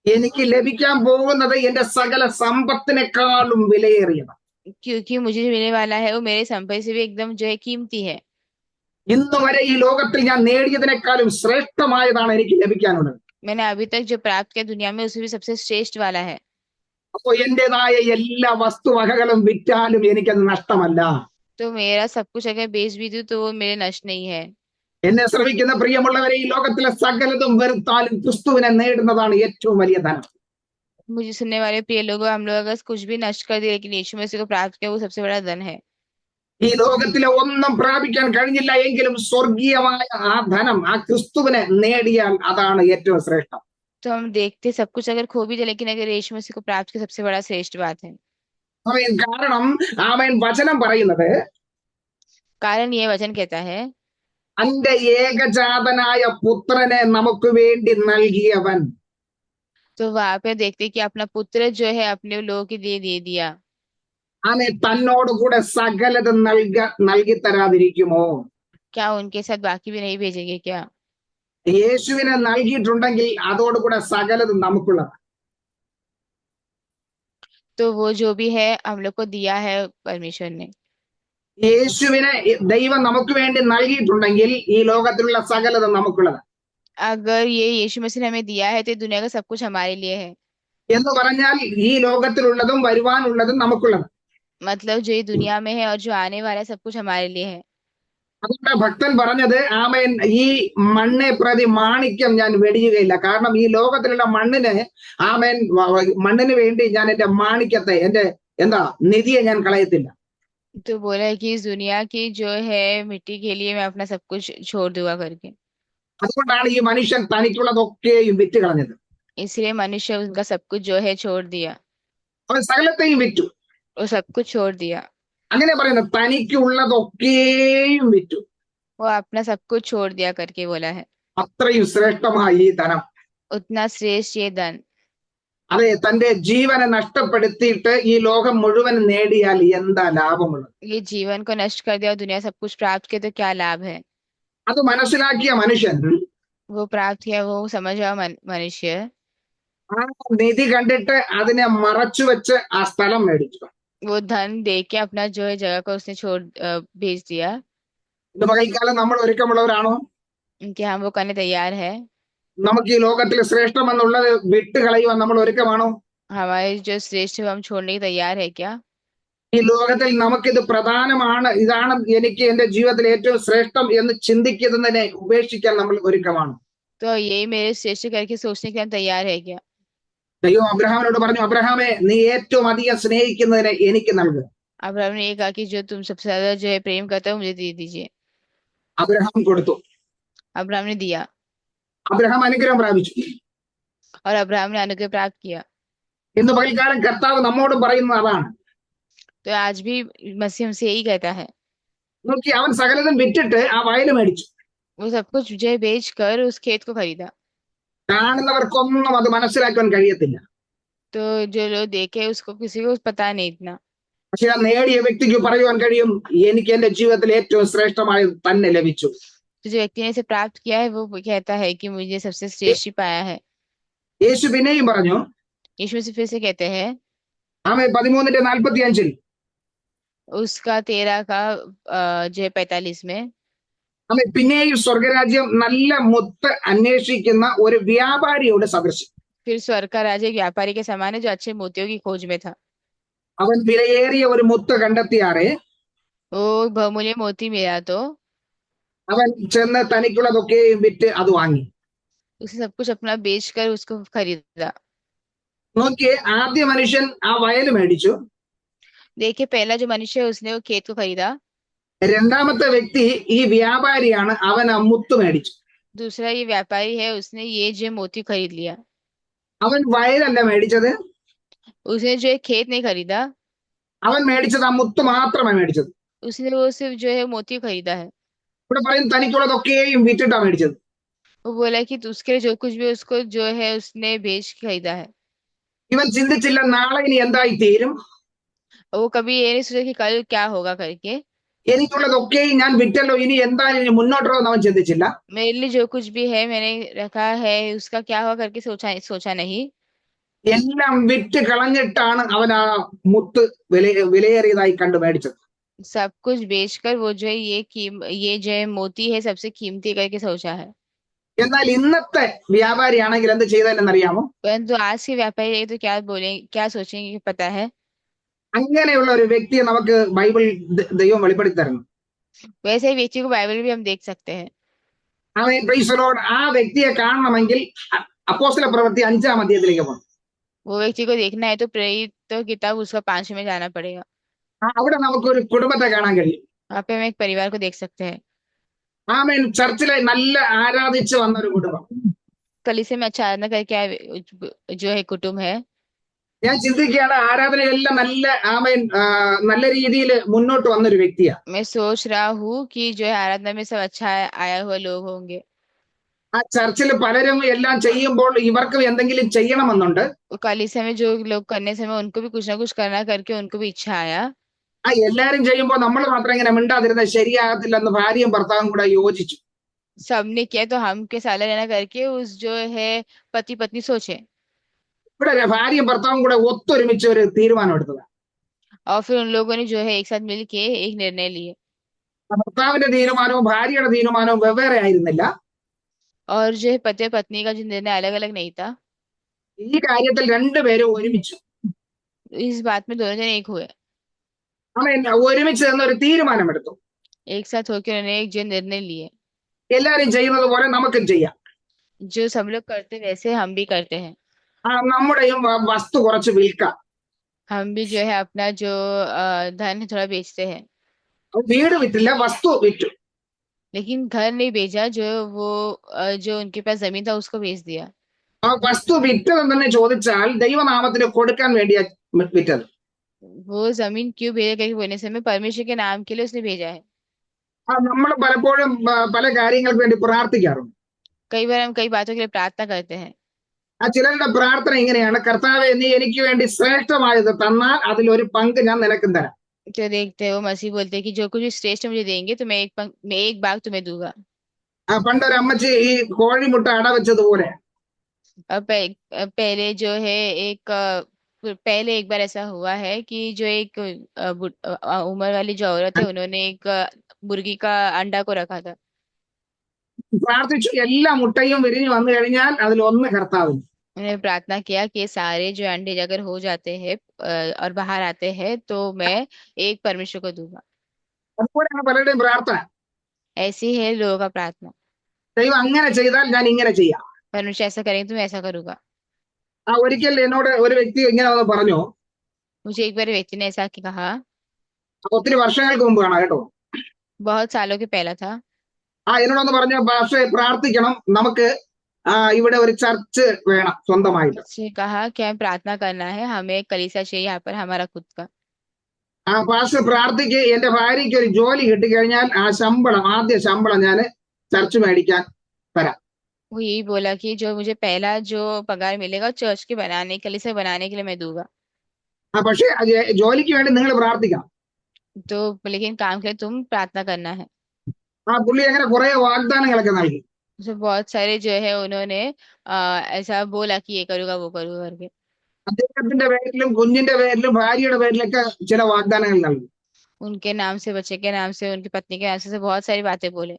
എനിക്ക് ലഭിക്കാൻ പോകുന്നത് എന്റെ സകല സമ്പത്തിനേക്കാളും വിലയേറിയത്. क्योंकि मुझे जो मिलने वाला है वो मेरे संपत्ति से भी एकदम जो है कीमती है। ഇന്ന് വരെ ഈ ലോകത്തിൽ ഞാൻ നേടിയതിനേക്കാളും ശ്രേഷ്ഠമായതാണ് എനിക്ക് ലഭിക്കാനുള്ളത്. मैंने अभी तक जो प्राप्त किया दुनिया में उससे भी सबसे श्रेष्ठ वाला है। അപ്പോ എന്റേതായ എല്ലാ വസ്തുവകകളും വിറ്റാലും എനിക്കത് നഷ്ടമല്ല. तो मेरा सब कुछ अगर बेच भी दूं तो वो मेरे नष्ट नहीं है। എന്നെ ശ്രമിക്കുന്ന പ്രിയമുള്ളവരെ ഈ ലോകത്തിലെ സകലതും വെറുത്താലും ക്രിസ്തുവിനെ നേടുന്നതാണ് ഏറ്റവും വലിയ ധനം. मुझे सुनने वाले प्रिय लोगों, हम लोग अगर कुछ भी नष्ट कर दिए लेकिन यीशु मसीह को प्राप्त किया वो सबसे बड़ा धन है। ഈ ലോകത്തിലെ ഒന്നും പ്രാപിക്കാൻ കഴിഞ്ഞില്ല എങ്കിലും സ്വർഗീയമായ ആ ധനം ആ ക്രിസ്തുവിനെ നേടിയാൽ അതാണ് ഏറ്റവും ശ്രേഷ്ഠം. तो हम देखते सब कुछ अगर खो भी जाए लेकिन अगर यीशु मसीह को प्राप्त किया सबसे बड़ा श्रेष्ठ बात है। കാരണം അവൻ വചനം പറയുന്നത് कारण ये वचन कहता है, തന്റെ ഏകജാതനായ പുത്രനെ നമുക്ക് വേണ്ടി നൽകിയവൻ. तो वहां पे देखते कि अपना पुत्र जो है अपने लोगों के लिए दे दिया। അവനെ തന്നോട് കൂടെ സകലതും നൽകി തരാതിരിക്കുമോ? क्या उनके साथ बाकी भी नहीं भेजेंगे क्या? യേശുവിനെ നൽകിയിട്ടുണ്ടെങ്കിൽ അതോടുകൂടെ സകലതും നമുക്കുള്ളത്. तो वो जो भी है हम लोग को दिया है परमेश्वर ने। യേശുവിനെ ദൈവം നമുക്ക് വേണ്ടി നൽകിയിട്ടുണ്ടെങ്കിൽ ഈ ലോകത്തിലുള്ള സകലതും നമുക്കുള്ളത്. अगर ये यीशु मसीह ने हमें दिया है तो ये दुनिया का सब कुछ हमारे लिए है। എന്ന് പറഞ്ഞാൽ ഈ ലോകത്തിലുള്ളതും വരുവാനുള്ളതും നമുക്കുള്ളത്. मतलब जो ये दुनिया में है और जो आने वाला है सब कुछ हमारे लिए है। അതുകൊണ്ട് ഭക്തൻ പറഞ്ഞത് ആമേൻ ഈ മണ്ണെ പ്രതി മാണിക്യം ഞാൻ വെടിയുകയില്ല. കാരണം ഈ ലോകത്തിലുള്ള മണ്ണിന് ആമേൻ മണ്ണിന് വേണ്ടി ഞാൻ എന്റെ മാണിക്യത്തെ എന്റെ എന്താ നിധിയെ ഞാൻ കളയത്തില്ല. तो बोला है कि इस दुनिया की जो है मिट्टी के लिए मैं अपना सब कुछ छोड़ दूंगा करके। അതുകൊണ്ടാണ് ഈ മനുഷ്യൻ തനിക്കുള്ളതൊക്കെയും വിറ്റ് കളഞ്ഞത്. इसलिए मनुष्य उनका सब कुछ जो है छोड़ दिया। അവൻ സകലത്തെയും വിറ്റു. वो सब कुछ छोड़ दिया। അങ്ങനെ പറയുന്നത് തനിക്കുള്ളതൊക്കെയും വിറ്റു. वो अपना सब कुछ छोड़ दिया करके बोला है। അത്രയും ശ്രേഷ്ഠമായി ഈ ധനം. उतना श्रेष्ठ ये धन। അതെ, തന്റെ ജീവനെ നഷ്ടപ്പെടുത്തിയിട്ട് ഈ ലോകം മുഴുവൻ നേടിയാൽ എന്താ ലാഭമുള്ളത്? ये जीवन को नष्ट कर दिया और दुनिया सब कुछ प्राप्त किया तो क्या लाभ है? അത് മനസ്സിലാക്കിയ മനുഷ്യൻ वो प्राप्त किया वो समझा मनुष्य ആ നിധി കണ്ടിട്ട് അതിനെ മറച്ചു വെച്ച് ആ സ്ഥലം മേടിച്ചു. वो धन दे के अपना जो है जगह को उसने भेज दिया। ഇന്ന് പകൽക്കാലം നമ്മൾ ഒരുക്കമുള്ളവരാണോ? कि हम वो करने तैयार है। നമുക്ക് ഈ ലോകത്തിൽ ശ്രേഷ്ഠമെന്നുള്ളത് വിട്ട് കളയുവാൻ നമ്മൾ ഒരുക്കമാണോ? हमारे जो श्रेष्ठ है वो हम छोड़ने की तैयार है क्या? ഈ ലോകത്തിൽ നമുക്കിത് പ്രധാനമാണ്, ഇതാണ് എനിക്ക് എന്റെ ജീവിതത്തിൽ ഏറ്റവും ശ്രേഷ്ഠം എന്ന് ചിന്തിക്കുന്നതിനെ ഉപേക്ഷിക്കാൻ നമ്മൾ ഒരുക്കമാണ്. तो यही मेरे श्रेष्ठ करके सोचने के लिए हम तैयार है क्या? ദൈവം അബ്രഹാമിനോട് പറഞ്ഞു, അബ്രഹാമേ നീ ഏറ്റവും അധികം സ്നേഹിക്കുന്നതിനെ എനിക്ക് നൽകുക. अब्राहम ने ये कहा कि जो तुम सबसे ज्यादा जो है प्रेम करते हो मुझे दे दीजिए। അബ്രഹാം കൊടുത്തു. अब्राहम ने दिया അബ്രഹാം അനുഗ്രഹം പ്രാപിച്ചു. और अब्राहम ने अनुग्रह प्राप्त किया। ഇന്ന് പകൽക്കാലം കർത്താവ് നമ്മോട് പറയുന്നത് അതാണ്. तो आज भी मसीह हमसे यही कहता है। നോക്കി, അവൻ സകലതും വിറ്റിട്ട് ആ വയല് മേടിച്ചു. वो सब कुछ जो है बेच कर उस खेत को खरीदा। കാണുന്നവർക്കൊന്നും അത് മനസ്സിലാക്കാൻ കഴിയത്തില്ല. तो जो लोग देखे उसको किसी को पता नहीं इतना। പക്ഷെ ആ നേടിയ വ്യക്തിക്ക് പറയുവാൻ കഴിയും, എനിക്ക് എന്റെ ജീവിതത്തിൽ ഏറ്റവും ശ്രേഷ്ഠമായത് തന്നെ ലഭിച്ചു. तो जो व्यक्ति ने इसे प्राप्त किया है वो कहता है कि मुझे सबसे श्रेष्ठ ही पाया है। യേശു പിന്നെയും പറഞ്ഞു, यीशु मसीह फिर से कहते हैं ആമേ 13:45 उसका 13 का जो है 45 में, ആമേ പിന്നെയും സ്വർഗരാജ്യം നല്ല മുത്ത് അന്വേഷിക്കുന്ന ഒരു വ്യാപാരിയോട് സദൃശം. फिर स्वर्ग का राज्य एक व्यापारी के समान है जो अच्छे मोतियों की खोज में था। അവൻ വിലയേറിയ ഒരു മുത്ത് കണ്ടെത്തിയാറെ वो बहुमूल्य मोती मिला तो അവൻ ചെന്ന് തനിക്കുള്ളതൊക്കെയും വിറ്റ് അത് വാങ്ങി. उसे सब कुछ अपना बेच कर उसको खरीदा। നോക്കിയേ, ആദ്യ മനുഷ്യൻ ആ വയല് മേടിച്ചു. देखिए पहला जो मनुष्य है उसने वो खेत को खरीदा। രണ്ടാമത്തെ വ്യക്തി ഈ വ്യാപാരിയാണ്, അവൻ ആ മുത്ത് മേടിച്ചു. दूसरा ये व्यापारी है उसने ये जो मोती खरीद लिया। അവൻ വയലല്ല മേടിച്ചത്, उसने जो है खेत नहीं खरीदा, അവൻ മേടിച്ചത് ആ മുത്ത് മാത്രമാണ് മേടിച്ചത്. उसने वो सिर्फ जो है मोती खरीदा है। ഇവിടെ പറയും തനിക്കുള്ളതൊക്കെയും വിറ്റിട്ടാ മേടിച്ചത്. वो बोला कि उसके लिए जो कुछ भी उसको जो है उसने बेच के खरीदा है। ഇവൻ ചിന്തിച്ചില്ല നാളെ ഇനി എന്തായി തീരും, वो कभी ये नहीं सोचा कि कल क्या होगा करके। എനിക്കുള്ളതൊക്കെയും ഞാൻ വിറ്റല്ലോ, ഇനി എന്തായാലും ഇനി മുന്നോട്ടോ എന്ന് അവൻ ചിന്തിച്ചില്ല. मेरे लिए जो कुछ भी है मैंने रखा है उसका क्या होगा करके सोचा नहीं। എല്ലാം വിറ്റ് കളഞ്ഞിട്ടാണ് അവൻ ആ മുത്ത് വിലയേറിയതായി കണ്ടു മേടിച്ചത്. सब कुछ बेचकर वो जो है ये जो है मोती है सबसे कीमती करके सोचा है। എന്നാൽ ഇന്നത്തെ വ്യാപാരിയാണെങ്കിൽ എന്ത് ചെയ്തതെന്നറിയാമോ? परंतु आज के व्यापारी रहेंगे तो क्या बोलेंगे, क्या सोचेंगे कि पता है। അങ്ങനെയുള്ള ഒരു വ്യക്തിയെ നമുക്ക് ബൈബിൾ ദൈവം വെളിപ്പെടുത്തി തരണം. वैसे ही व्यक्ति को बाइबल भी हम देख सकते हैं। ആമേൻ, പ്രൈസ് ദി ലോർഡ്. ആ വ്യക്തിയെ കാണണമെങ്കിൽ അപ്പോസ്തല പ്രവൃത്തി 5-ാം അധ്യായത്തിലേക്ക് പോകണം. वो व्यक्ति को देखना है तो प्रेरित तो किताब उसका 5 में जाना पड़ेगा। അവിടെ നമുക്കൊരു കുടുംബത്തെ കാണാൻ കഴിയും. वहाँ पे हम एक परिवार को देख सकते हैं। ആമേൻ, ചർച്ചിലെ നല്ല ആരാധിച്ച് വന്ന ഒരു കുടുംബം. कलीसिया में अच्छा आराधना करके आए जो है कुटुंब है। ഞാൻ ചിന്തിക്കുകയാണ്, ആരാധനയെല്ലാം നല്ല ആമേൻ നല്ല രീതിയിൽ മുന്നോട്ട് വന്നൊരു വ്യക്തിയാ. मैं सोच रहा हूँ कि जो है आराधना में सब अच्छा आया हुआ लोग होंगे। ആ ചർച്ചിൽ പലരും എല്ലാം ചെയ്യുമ്പോൾ ഇവർക്കും എന്തെങ്കിലും ചെയ്യണമെന്നുണ്ട്. कलीसिया में जो लोग करने समय उनको भी कुछ ना कुछ करना करके उनको भी इच्छा आया। ആ എല്ലാരും ചെയ്യുമ്പോൾ നമ്മൾ മാത്രം ഇങ്ങനെ മിണ്ടാതിരുന്നത് ശരിയാകത്തില്ലെന്ന് ഭാര്യയും ഭർത്താവും കൂടെ യോജിച്ചു. सबने किया तो हम के साला रहना करके उस जो है पति पत्नी सोचे। ഇവിടെ ഭാര്യയും ഭർത്താവും കൂടെ ഒത്തൊരുമിച്ച് ഒരു തീരുമാനം എടുത്തത്. और फिर उन लोगों ने जो है एक साथ मिल के एक निर्णय लिए। ഭർത്താവിന്റെ തീരുമാനവും ഭാര്യയുടെ തീരുമാനവും വെവ്വേറെ ആയിരുന്നില്ല. और जो है पति और पत्नी का जो निर्णय अलग अलग नहीं था। ഈ കാര്യത്തിൽ രണ്ടുപേരും ഒരുമിച്ചു. इस बात में दोनों जने एक हुए। ആമേൻ, ഒരുമിച്ച് നിന്ന് ഒരു തീരുമാനമെടുത്തു. एक साथ होकर उन्होंने एक जो निर्णय लिए। എല്ലാരും ചെയ്യുന്നത് പോലെ നമുക്കും ചെയ്യാം. जो सब लोग करते वैसे हम भी करते हैं। നമ്മുടെയും വസ്തു കുറച്ച് വിൽക്കാം. हम भी जो है अपना जो धन है थोड़ा बेचते हैं। വീട് വിറ്റില്ല, വസ്തു വിറ്റു. लेकिन घर नहीं बेचा, जो वो जो उनके पास जमीन था उसको बेच दिया। ആ വസ്തു വിറ്റതെന്ന് തന്നെ ചോദിച്ചാൽ ദൈവനാമത്തിന് കൊടുക്കാൻ വേണ്ടിയാ വിറ്റത്. वो जमीन क्यों भेजा करके बोलने समय परमेश्वर के नाम के लिए उसने भेजा है। നമ്മൾ പലപ്പോഴും പല കാര്യങ്ങൾക്ക് വേണ്ടി പ്രാർത്ഥിക്കാറുണ്ട്. कई बार हम कई बातों के लिए प्रार्थना करते हैं। ആ ചിലരുടെ പ്രാർത്ഥന ഇങ്ങനെയാണ്, കർത്താവേ നീ എനിക്ക് വേണ്ടി ശ്രേഷ്ഠമായത് തന്നാൽ അതിലൊരു പങ്ക് ഞാൻ നിനക്കും തരാം. तो देखते हैं वो मसीह बोलते हैं कि जो कुछ भी श्रेष्ठ मुझे देंगे तो मैं एक भाग तुम्हें दूंगा। പണ്ടൊരു അമ്മച്ചി ഈ കോഴിമുട്ട അടവെച്ചതുപോലെ अब पहले जो है पहले एक बार ऐसा हुआ है कि जो एक उम्र वाली जो औरत है उन्होंने एक मुर्गी का अंडा को रखा था। പ്രാർത്ഥിച്ചു. എല്ലാ മുട്ടയും വിരിഞ്ഞു വന്നു കഴിഞ്ഞാൽ അതിലൊന്ന് കർത്താവിന്. उन्होंने प्रार्थना किया कि सारे जो अंडे अगर हो जाते हैं और बाहर आते हैं तो मैं एक परमेश्वर को दूंगा। അതുപോലെയാണ് പലരുടെയും പ്രാർത്ഥന. ऐसी है लोगों का प्रार्थना। ദൈവം അങ്ങനെ ചെയ്താൽ ഞാൻ ഇങ്ങനെ ചെയ്യാം. परमेश्वर ऐसा करेंगे तो मैं ऐसा करूंगा। ഒരിക്കൽ എന്നോട് ഒരു വ്യക്തി ഇങ്ങനെ വന്ന് പറഞ്ഞു, मुझे एक बार व्यक्ति ने ऐसा कहा, ഒത്തിരി വർഷങ്ങൾക്ക് മുമ്പ് കാണാം കേട്ടോ. बहुत सालों के पहला था। എന്നോടൊന്ന് പറഞ്ഞ പക്ഷേ പ്രാർത്ഥിക്കണം, നമുക്ക് ഇവിടെ ഒരു ചർച്ച് വേണം സ്വന്തമായിട്ട്. उससे कहा कि हमें प्रार्थना करना है, हमें एक कलीसिया चाहिए यहाँ पर हमारा खुद का। പാസ്റ്റർ പ്രാർത്ഥിക്ക്, എന്റെ ഭാര്യയ്ക്ക് ഒരു ജോലി കിട്ടിക്കഴിഞ്ഞാൽ ആ ശമ്പളം, ആദ്യ ശമ്പളം ഞാൻ ചർച്ച് മേടിക്കാൻ തരാം. वो यही बोला कि जो मुझे पहला जो पगार मिलेगा चर्च के बनाने कलीसिया बनाने के लिए मैं दूंगा। പക്ഷേ ജോലിക്ക് വേണ്ടി നിങ്ങൾ പ്രാർത്ഥിക്കണം. तो लेकिन काम के लिए तुम प्रार्थना करना है। പുള്ളി അങ്ങനെ കുറെ വാഗ്ദാനങ്ങളൊക്കെ നൽകി. उसे बहुत सारे जो है उन्होंने ऐसा बोला कि ये करूंगा वो करूंगा करके। അദ്ദേഹത്തിന്റെ പേരിലും കുഞ്ഞിന്റെ പേരിലും ഭാര്യയുടെ പേരിലൊക്കെ ചില വാഗ്ദാനങ്ങൾ നൽകി. उनके नाम से, बच्चे के नाम से, उनकी पत्नी के नाम से बहुत सारी बातें बोले।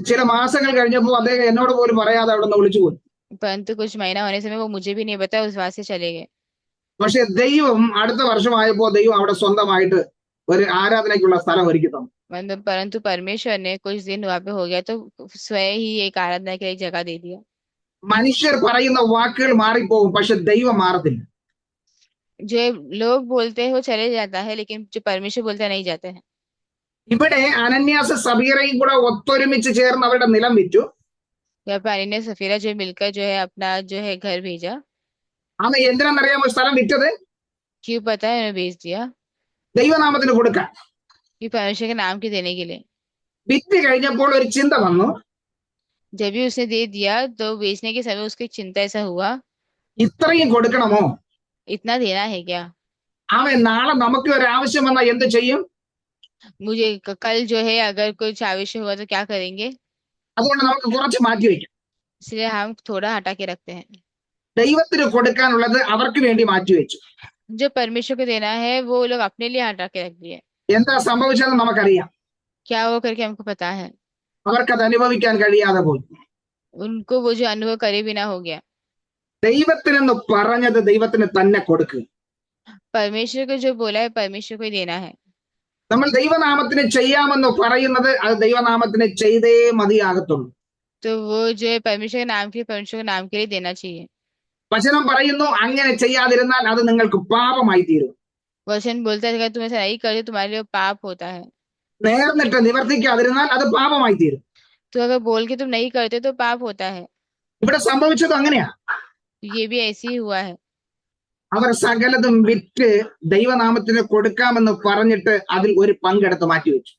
ചില മാസങ്ങൾ കഴിഞ്ഞപ്പോൾ അദ്ദേഹം എന്നോട് പോലും പറയാതെ അവിടെ നിന്ന് വിളിച്ചു പോയി. परंतु कुछ महीना होने से वो मुझे भी नहीं बताया, उस वहां से चले गए। പക്ഷെ ദൈവം അടുത്ത വർഷമായപ്പോ ദൈവം അവിടെ സ്വന്തമായിട്ട് ഒരു ആരാധനയ്ക്കുള്ള സ്ഥലം ഒരുക്കി തന്നു. मतलब परंतु परमेश्वर ने कुछ दिन वहां पे हो गया तो स्वयं ही एक आराधना के लिए एक जगह दे दिया। മനുഷ്യർ പറയുന്ന വാക്കുകൾ മാറിപ്പോകും, പക്ഷെ ദൈവം മാറത്തില്ല. जो लोग बोलते हैं वो चले जाता है, लेकिन जो परमेश्वर बोलते हैं नहीं जाते हैं। ഇവിടെ അനന്യാസ സബീറയും കൂടെ ഒത്തൊരുമിച്ച് ചേർന്ന് അവരുടെ നിലം വിറ്റു. यहाँ पर ने सफीरा जो मिलकर जो है अपना जो है घर भेजा। അന്ന് എന്തിനാണെന്നറിയാമോ സ്ഥലം വിറ്റത്? क्यों पता है, उन्हें भेज दिया ദൈവനാമത്തിന് കൊടുക്കാൻ. कि परमेश्वर के नाम के देने के लिए। വിറ്റ് കഴിഞ്ഞപ്പോൾ ഒരു ചിന്ത വന്നു, जब भी उसने दे दिया तो बेचने के समय उसकी चिंता ऐसा हुआ, ഇത്രയും കൊടുക്കണമോ? इतना देना है क्या? നാളെ നമുക്ക് ഒരു ആവശ്യം വന്നാൽ എന്ത് ചെയ്യും? मुझे कल जो है अगर कुछ आवश्यक हुआ तो क्या करेंगे? അതുകൊണ്ട് നമുക്ക് കുറച്ച് മാറ്റി വയ്ക്കാം. इसलिए हम थोड़ा हटा के रखते हैं। ദൈവത്തിന് കൊടുക്കാനുള്ളത് അവർക്ക് വേണ്ടി മാറ്റിവെച്ചു. जो परमेश्वर को देना है वो लोग अपने लिए हटा के रख दिए। എന്താ സംഭവിച്ചതെന്ന് നമുക്കറിയാം. क्या वो करके हमको पता है। അവർക്കത് അനുഭവിക്കാൻ കഴിയാതെ പോയി. उनको वो जो अनुभव करे बिना हो गया। ദൈവത്തിനെന്ന് പറഞ്ഞത് ദൈവത്തിന് തന്നെ കൊടുക്കുക. परमेश्वर को जो बोला है परमेश्वर को ही देना है। നമ്മൾ ദൈവനാമത്തിന് ചെയ്യാമെന്ന് പറയുന്നത് അത് ദൈവനാമത്തിന് ചെയ്തേ മതിയാകത്തുള്ളൂ. तो वो जो है परमेश्वर के नाम के परमेश्वर के नाम के लिए देना चाहिए। വചനം പറയുന്നു അങ്ങനെ ചെയ്യാതിരുന്നാൽ അത് നിങ്ങൾക്ക് പാപമായി തീരും. वचन बोलता है अगर तुम ऐसा नहीं करते तुम्हारे लिए पाप होता है। നേർന്നിട്ട് നിവർത്തിക്കാതിരുന്നാൽ അത് പാപമായി തീരും. तो अगर बोल के तुम नहीं करते तो पाप होता है। ഇവിടെ സംഭവിച്ചത് അങ്ങനെയാ. ये भी ऐसे ही हुआ है। അവർ സകലതും വിറ്റ് ദൈവനാമത്തിന് കൊടുക്കാമെന്ന് പറഞ്ഞിട്ട് അതിൽ ഒരു പങ്കെടുത്ത് മാറ്റിവെച്ചു.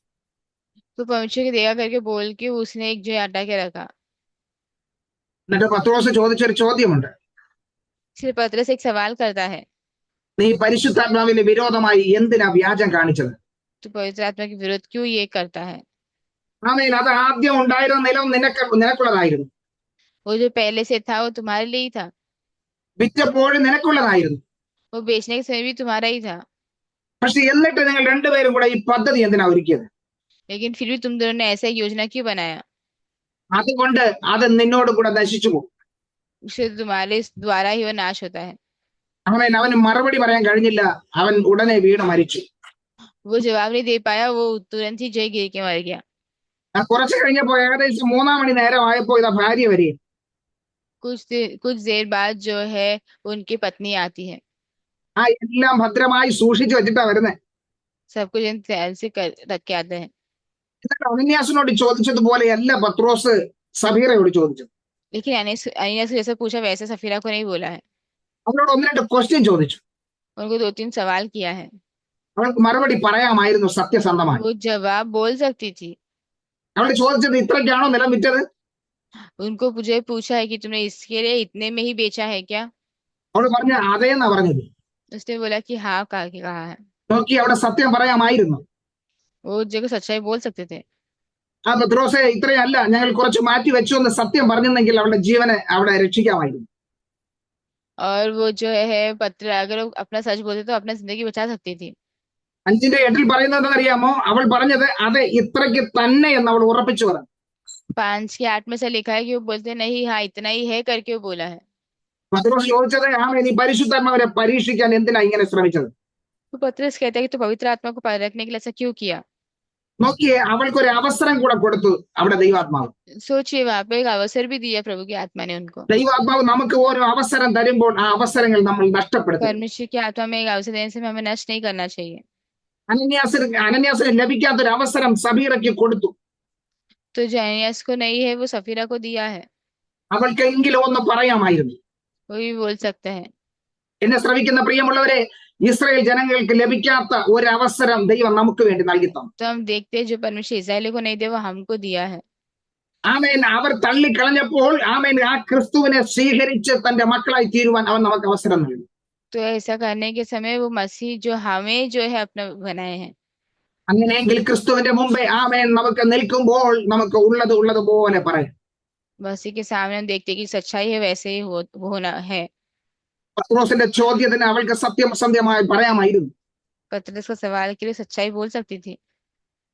तो परमेश्वर के देगा करके बोल के उसने एक जो है हटा के रखा। എന്നിട്ട് പത്രോസ് ചോദിച്ചൊരു ചോദ്യമുണ്ട്, फिर पतरस एक सवाल करता है, നീ പരിശുദ്ധാത്മാവിന് വിരോധമായി എന്തിനാ വ്യാജം കാണിച്ചത്? तो पवित्र आत्मा के विरोध क्यों ये करता है? ആമേൻ. അത് ആദ്യം ഉണ്ടായിരുന്ന നിലം നിനക്കുള്ളതായിരുന്നു. वो जो पहले से था वो तुम्हारे लिए ही था। വിറ്റപ്പോഴും നിനക്കുള്ളതായിരുന്നു. वो बेचने के समय भी तुम्हारा ही था। പക്ഷെ എന്നിട്ട് നിങ്ങൾ രണ്ടുപേരും കൂടെ ഈ പദ്ധതി എന്തിനാ ഒരുക്കിയത്? लेकिन फिर भी तुम दोनों ने ऐसा एक योजना क्यों बनाया? അതുകൊണ്ട് അത് നിന്നോട് കൂടെ നശിച്ചു പോകും. उससे तुम्हारे द्वारा ही वो नाश होता है। ആമേൻ. അവന് മറുപടി പറയാൻ കഴിഞ്ഞില്ല, അവൻ ഉടനെ വീണ് മരിച്ചു. वो जवाब नहीं दे पाया, वो तुरंत ही जय गिर के मर गया। കുറച്ച് കഴിഞ്ഞപ്പോ ഏകദേശം 3 മണി നേരം ആയപ്പോ ഇതാ ഭാര്യ വരിക. कुछ देर बाद जो है उनकी पत्नी आती है। എല്ലാം ഭദ്രമായി സൂക്ഷിച്ചു വെച്ചിട്ടാ വരുന്നത്. सब कुछ ध्यान से रख के आते हैं। എന്നിട്ട് അനന്യാസിനോട് ചോദിച്ചതുപോലെയല്ല പത്രോസ് സഫീറയോട് ചോദിച്ചത്. लेकिन अनियास को जैसा पूछा वैसे सफीरा को नहीं बोला है। അവരോട് 1-2 ക്വസ്റ്റ്യൻ ചോദിച്ചു. उनको 2-3 सवाल किया है। അവൾക്ക് മറുപടി പറയാമായിരുന്നു സത്യസന്ധമായി. वो जवाब बोल सकती थी। അവൾ ചോദിച്ചത് ഇത്രയ്ക്കാണോ നിലം വിറ്റത്? उनको मुझे पूछा है कि तुमने इसके लिए इतने में ही बेचा है क्या? അവൾ പറഞ്ഞ അതേന്നാ പറഞ്ഞത്. उसने बोला कि हाँ कहा है। നോക്കി അവിടെ സത്യം പറയാമായിരുന്നു. वो जगह सच्चाई बोल सकते थे। പത്രോസെ ഇത്രയല്ല, ഞങ്ങൾ കുറച്ച് മാറ്റി വെച്ചു എന്ന് സത്യം പറഞ്ഞെങ്കിൽ അവളുടെ ജീവനെ അവിടെ രക്ഷിക്കാമായിരുന്നു. और वो जो है पत्र अगर वो अपना सच बोलते तो अपना जिंदगी बचा सकती थी। 5:8 പറയുന്നത് അറിയാമോ? അവൾ പറഞ്ഞത് അതെ ഇത്രയ്ക്ക് തന്നെ എന്ന് അവൾ ഉറപ്പിച്ചു പറഞ്ഞു. 5:8 में से लिखा है कि वो बोलते नहीं हाँ इतना ही है करके वो बोला है। പത്രോസ് ചോദിച്ചത് നീ പരിശുദ്ധാത്മാവിനെ പരീക്ഷിക്കാൻ എന്തിനാ ഇങ്ങനെ ശ്രമിച്ചത്? तो पतरस कहता है कि तो पवित्र आत्मा को परखने के लिए ऐसा क्यों किया? നോക്കിയേ, അവൾക്കൊരു അവസരം കൂടെ കൊടുത്തു അവിടെ ദൈവാത്മാവ്. सोचिए वहां पे एक अवसर भी दिया प्रभु की आत्मा ने उनको। ദൈവാത്മാവ് നമുക്ക് ഓരോ അവസരം തരുമ്പോൾ ആ അവസരങ്ങൾ നമ്മൾ നഷ്ടപ്പെടുത്തും. परमेश्वर की आत्मा में एक अवसर देने से हमें नष्ट नहीं करना चाहिए। അനന്യാസിന് ലഭിക്കാത്തൊരു അവസരം സബീറയ്ക്ക് കൊടുത്തു. तो जैनियस को नहीं है, वो सफीरा को दिया है। അവൾക്കെങ്കിലും ഒന്ന് പറയാമായിരുന്നു. वो भी बोल सकते हैं। എന്നെ ശ്രവിക്കുന്ന പ്രിയമുള്ളവരെ, ഇസ്രായേൽ ജനങ്ങൾക്ക് ലഭിക്കാത്ത ഒരു അവസരം ദൈവം നമുക്ക് വേണ്ടി നൽകി തന്നു. तो हम देखते हैं जो परमेश्वर इस्राएलियों को नहीं दिया वो हमको दिया है। ആമേൻ. അവർ തള്ളിക്കളഞ്ഞപ്പോൾ ആമേൻ ആ ക്രിസ്തുവിനെ സ്വീകരിച്ച് തന്റെ മക്കളായി തീരുവാൻ അവൻ നമുക്ക് അവസരം നൽകി. तो ऐसा करने के समय वो मसीह जो हमें जो है अपना बनाए हैं। അങ്ങനെയെങ്കിൽ ക്രിസ്തുവിന്റെ മുമ്പേ ആമേൻ നമുക്ക് നിൽക്കുമ്പോൾ നമുക്ക് ഉള്ളത് ഉള്ളതുപോലെ പറയാം. मसीह के सामने हम देखते हैं कि सच्चाई है, वैसे ही होना है। പത്രോസിന്റെ ചോദ്യത്തിന് അവൾക്ക് സത്യസന്ധമായി പറയാമായിരുന്നു. पतरस का सवाल के लिए सच्चाई बोल सकती थी,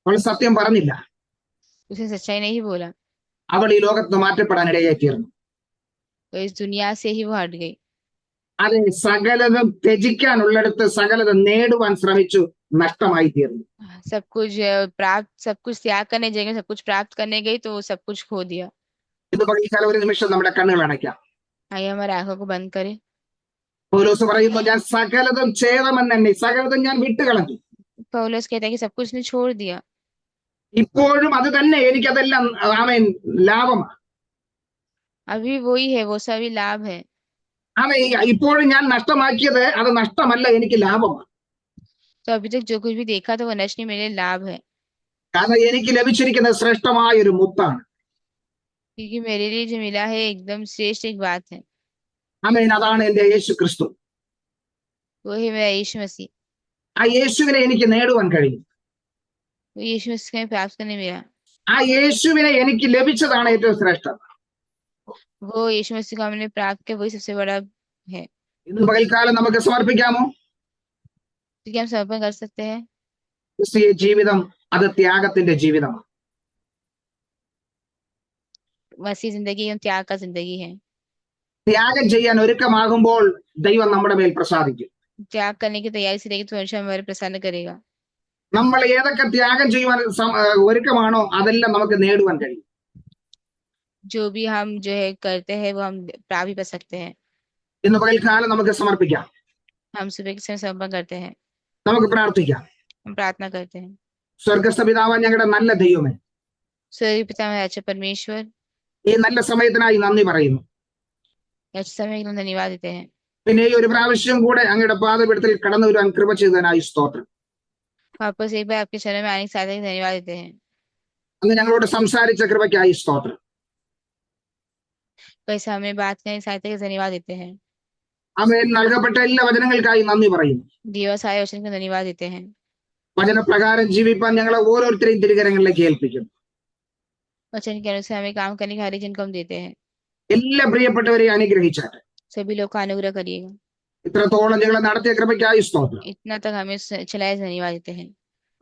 അവൾ സത്യം പറഞ്ഞില്ല. उसने सच्चाई नहीं बोला, അവൾ ഈ ലോകത്ത് മാറ്റപ്പെടാൻ ഇടയായി തീർന്നു. तो इस दुनिया से ही वो हट गई। അത് സകലതും ത്യജിക്കാനുള്ളിടത്ത് സകലതും നേടുവാൻ ശ്രമിച്ചു, നഷ്ടമായി തീർന്നു. सब कुछ प्राप्त, सब कुछ त्याग करने जगह सब कुछ प्राप्त करने गई तो वो सब कुछ खो दिया। ഇത് പകൽക്കാലം ഒരു നിമിഷം നമ്മുടെ കണ്ണുകൾ അടയ്ക്കാം. आइए हमारे आंखों को बंद करें। പൗലോസ് പറയുന്നു, ഞാൻ സകലതും ഛേദമെന്നെ, സകലതും ഞാൻ വിട്ടുകളഞ്ഞു. पौलुस कहता है कि सब कुछ ने छोड़ दिया। ഇപ്പോഴും അത് തന്നെ, എനിക്കതെല്ലാം ആമേൻ ലാഭമാണ്. अभी वही है, वो सभी लाभ है। ആമേൻ. ഇപ്പോഴും ഞാൻ നഷ്ടമാക്കിയത് അത് നഷ്ടമല്ല, എനിക്ക് ലാഭമാണ്. तो अभी तक जो कुछ भी देखा था वो नष्ट नहीं, मेरे लाभ है। കാരണം എനിക്ക് ലഭിച്ചിരിക്കുന്നത് ശ്രേഷ്ഠമായ ഒരു മുത്താണ്. क्योंकि मेरे लिए जो मिला है एकदम श्रेष्ठ एक बात है। ആമേൻ. അതാണ് എന്റെ യേശു ക്രിസ്തു. वो है मेरा यीशु मसीह। ആ യേശുവിനെ എനിക്ക് നേടുവാൻ കഴിയും. वो यीशु मसीह को प्राप्त करने मिला। ആ യേശുവിനെ എനിക്ക് ലഭിച്ചതാണ് ഏറ്റവും ശ്രേഷ്ഠം. वो यीशु मसीह को हमने प्राप्त किया, वही सबसे बड़ा है। ഇന്ന് പകൽക്കാലം നമുക്ക് സമർപ്പിക്കാമോ? तो क्या हम समर्पण कर सकते हैं? ക്രിസ്തീയ ജീവിതം അത് ത്യാഗത്തിന്റെ ജീവിതമാണ്. मसीह जिंदगी हम त्याग का जिंदगी है। ത്യാഗം ചെയ്യാൻ ഒരുക്കമാകുമ്പോൾ ദൈവം നമ്മുടെ മേൽ പ്രസാദിക്കും. त्याग करने की तैयारी से रहेगी तो परमेश्वर हमारे प्रसन्न करेगा। നമ്മൾ ഏതൊക്കെ ത്യാഗം ചെയ്യുവാൻ ഒരുക്കമാണോ അതെല്ലാം നമുക്ക് നേടുവാൻ കഴിയും. जो भी हम जो है करते हैं वो हम प्राप्त भी कर सकते हैं। ഇന്ന് പകൽക്കാലം നമുക്ക് സമർപ്പിക്കാം. हम सुबह के समय समर्पण करते हैं, നമുക്ക് പ്രാർത്ഥിക്കാം. हम प्रार्थना करते हैं। സ്വർഗസ്ഥ പിതാവായ ഞങ്ങളുടെ നല്ല ദൈവമേ, स्वर्गीय पिता हमारे अच्छे परमेश्वर, ഈ നല്ല സമയത്തിനായി നന്ദി പറയുന്നു. अच्छे समय के लिए धन्यवाद देते हैं। പിന്നെ ഈ ഒരു പ്രാവശ്യം കൂടെ അങ്ങയുടെ പാദപീഠത്തിൽ കടന്നു വരുവാൻ കൃപ ചെയ്തതിനായി സ്തോത്രം. वापस एक बार आपके चरण में आने के साथ ही धन्यवाद देते हैं। അങ്ങ് ഞങ്ങളോട് സംസാരിച്ച കൃപയ്ക്കായി സ്തോത്രം. वैसे हमें बात करने की सहायता के धन्यवाद देते हैं। ആമേൻ. നൽകപ്പെട്ട എല്ലാ വചനങ്ങൾക്കായി നന്ദി പറയുന്നു. दिया सारे वचन को धन्यवाद देते हैं। വചനപ്രകാരം ജീവിപ്പാൻ ഞങ്ങളെ ഓരോരുത്തരെയും തിരുകരങ്ങളിലേക്ക് ഏൽപ്പിക്കുന്നു. वचन के अनुसार हमें काम करने की हर एक जन को हम देते हैं। എല്ലാ പ്രിയപ്പെട്ടവരെയും അനുഗ്രഹിച്ചാട്ടെ. सभी लोग का अनुग्रह करिएगा। ഇത്രത്തോളം ഞങ്ങളെ നടത്തിയ കൃപയ്ക്കായി സ്തോത്രം. इतना तक हमें चलाए धन्यवाद देते हैं।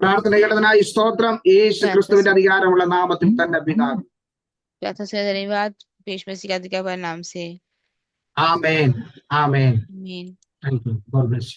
പ്രാർത്ഥന കേട്ടതിനായി സ്തോത്രം. യേശു ക്രിസ്തുവിന്റെ അധികാരമുള്ള നാമത്തിൽ തന്നെ പിതാവേ. प्रार्थना से धन्यवाद यीशु मसीह के अधिकार नाम से। ആമേൻ. ആമേൻ. आमीन। Thank you. God bless you.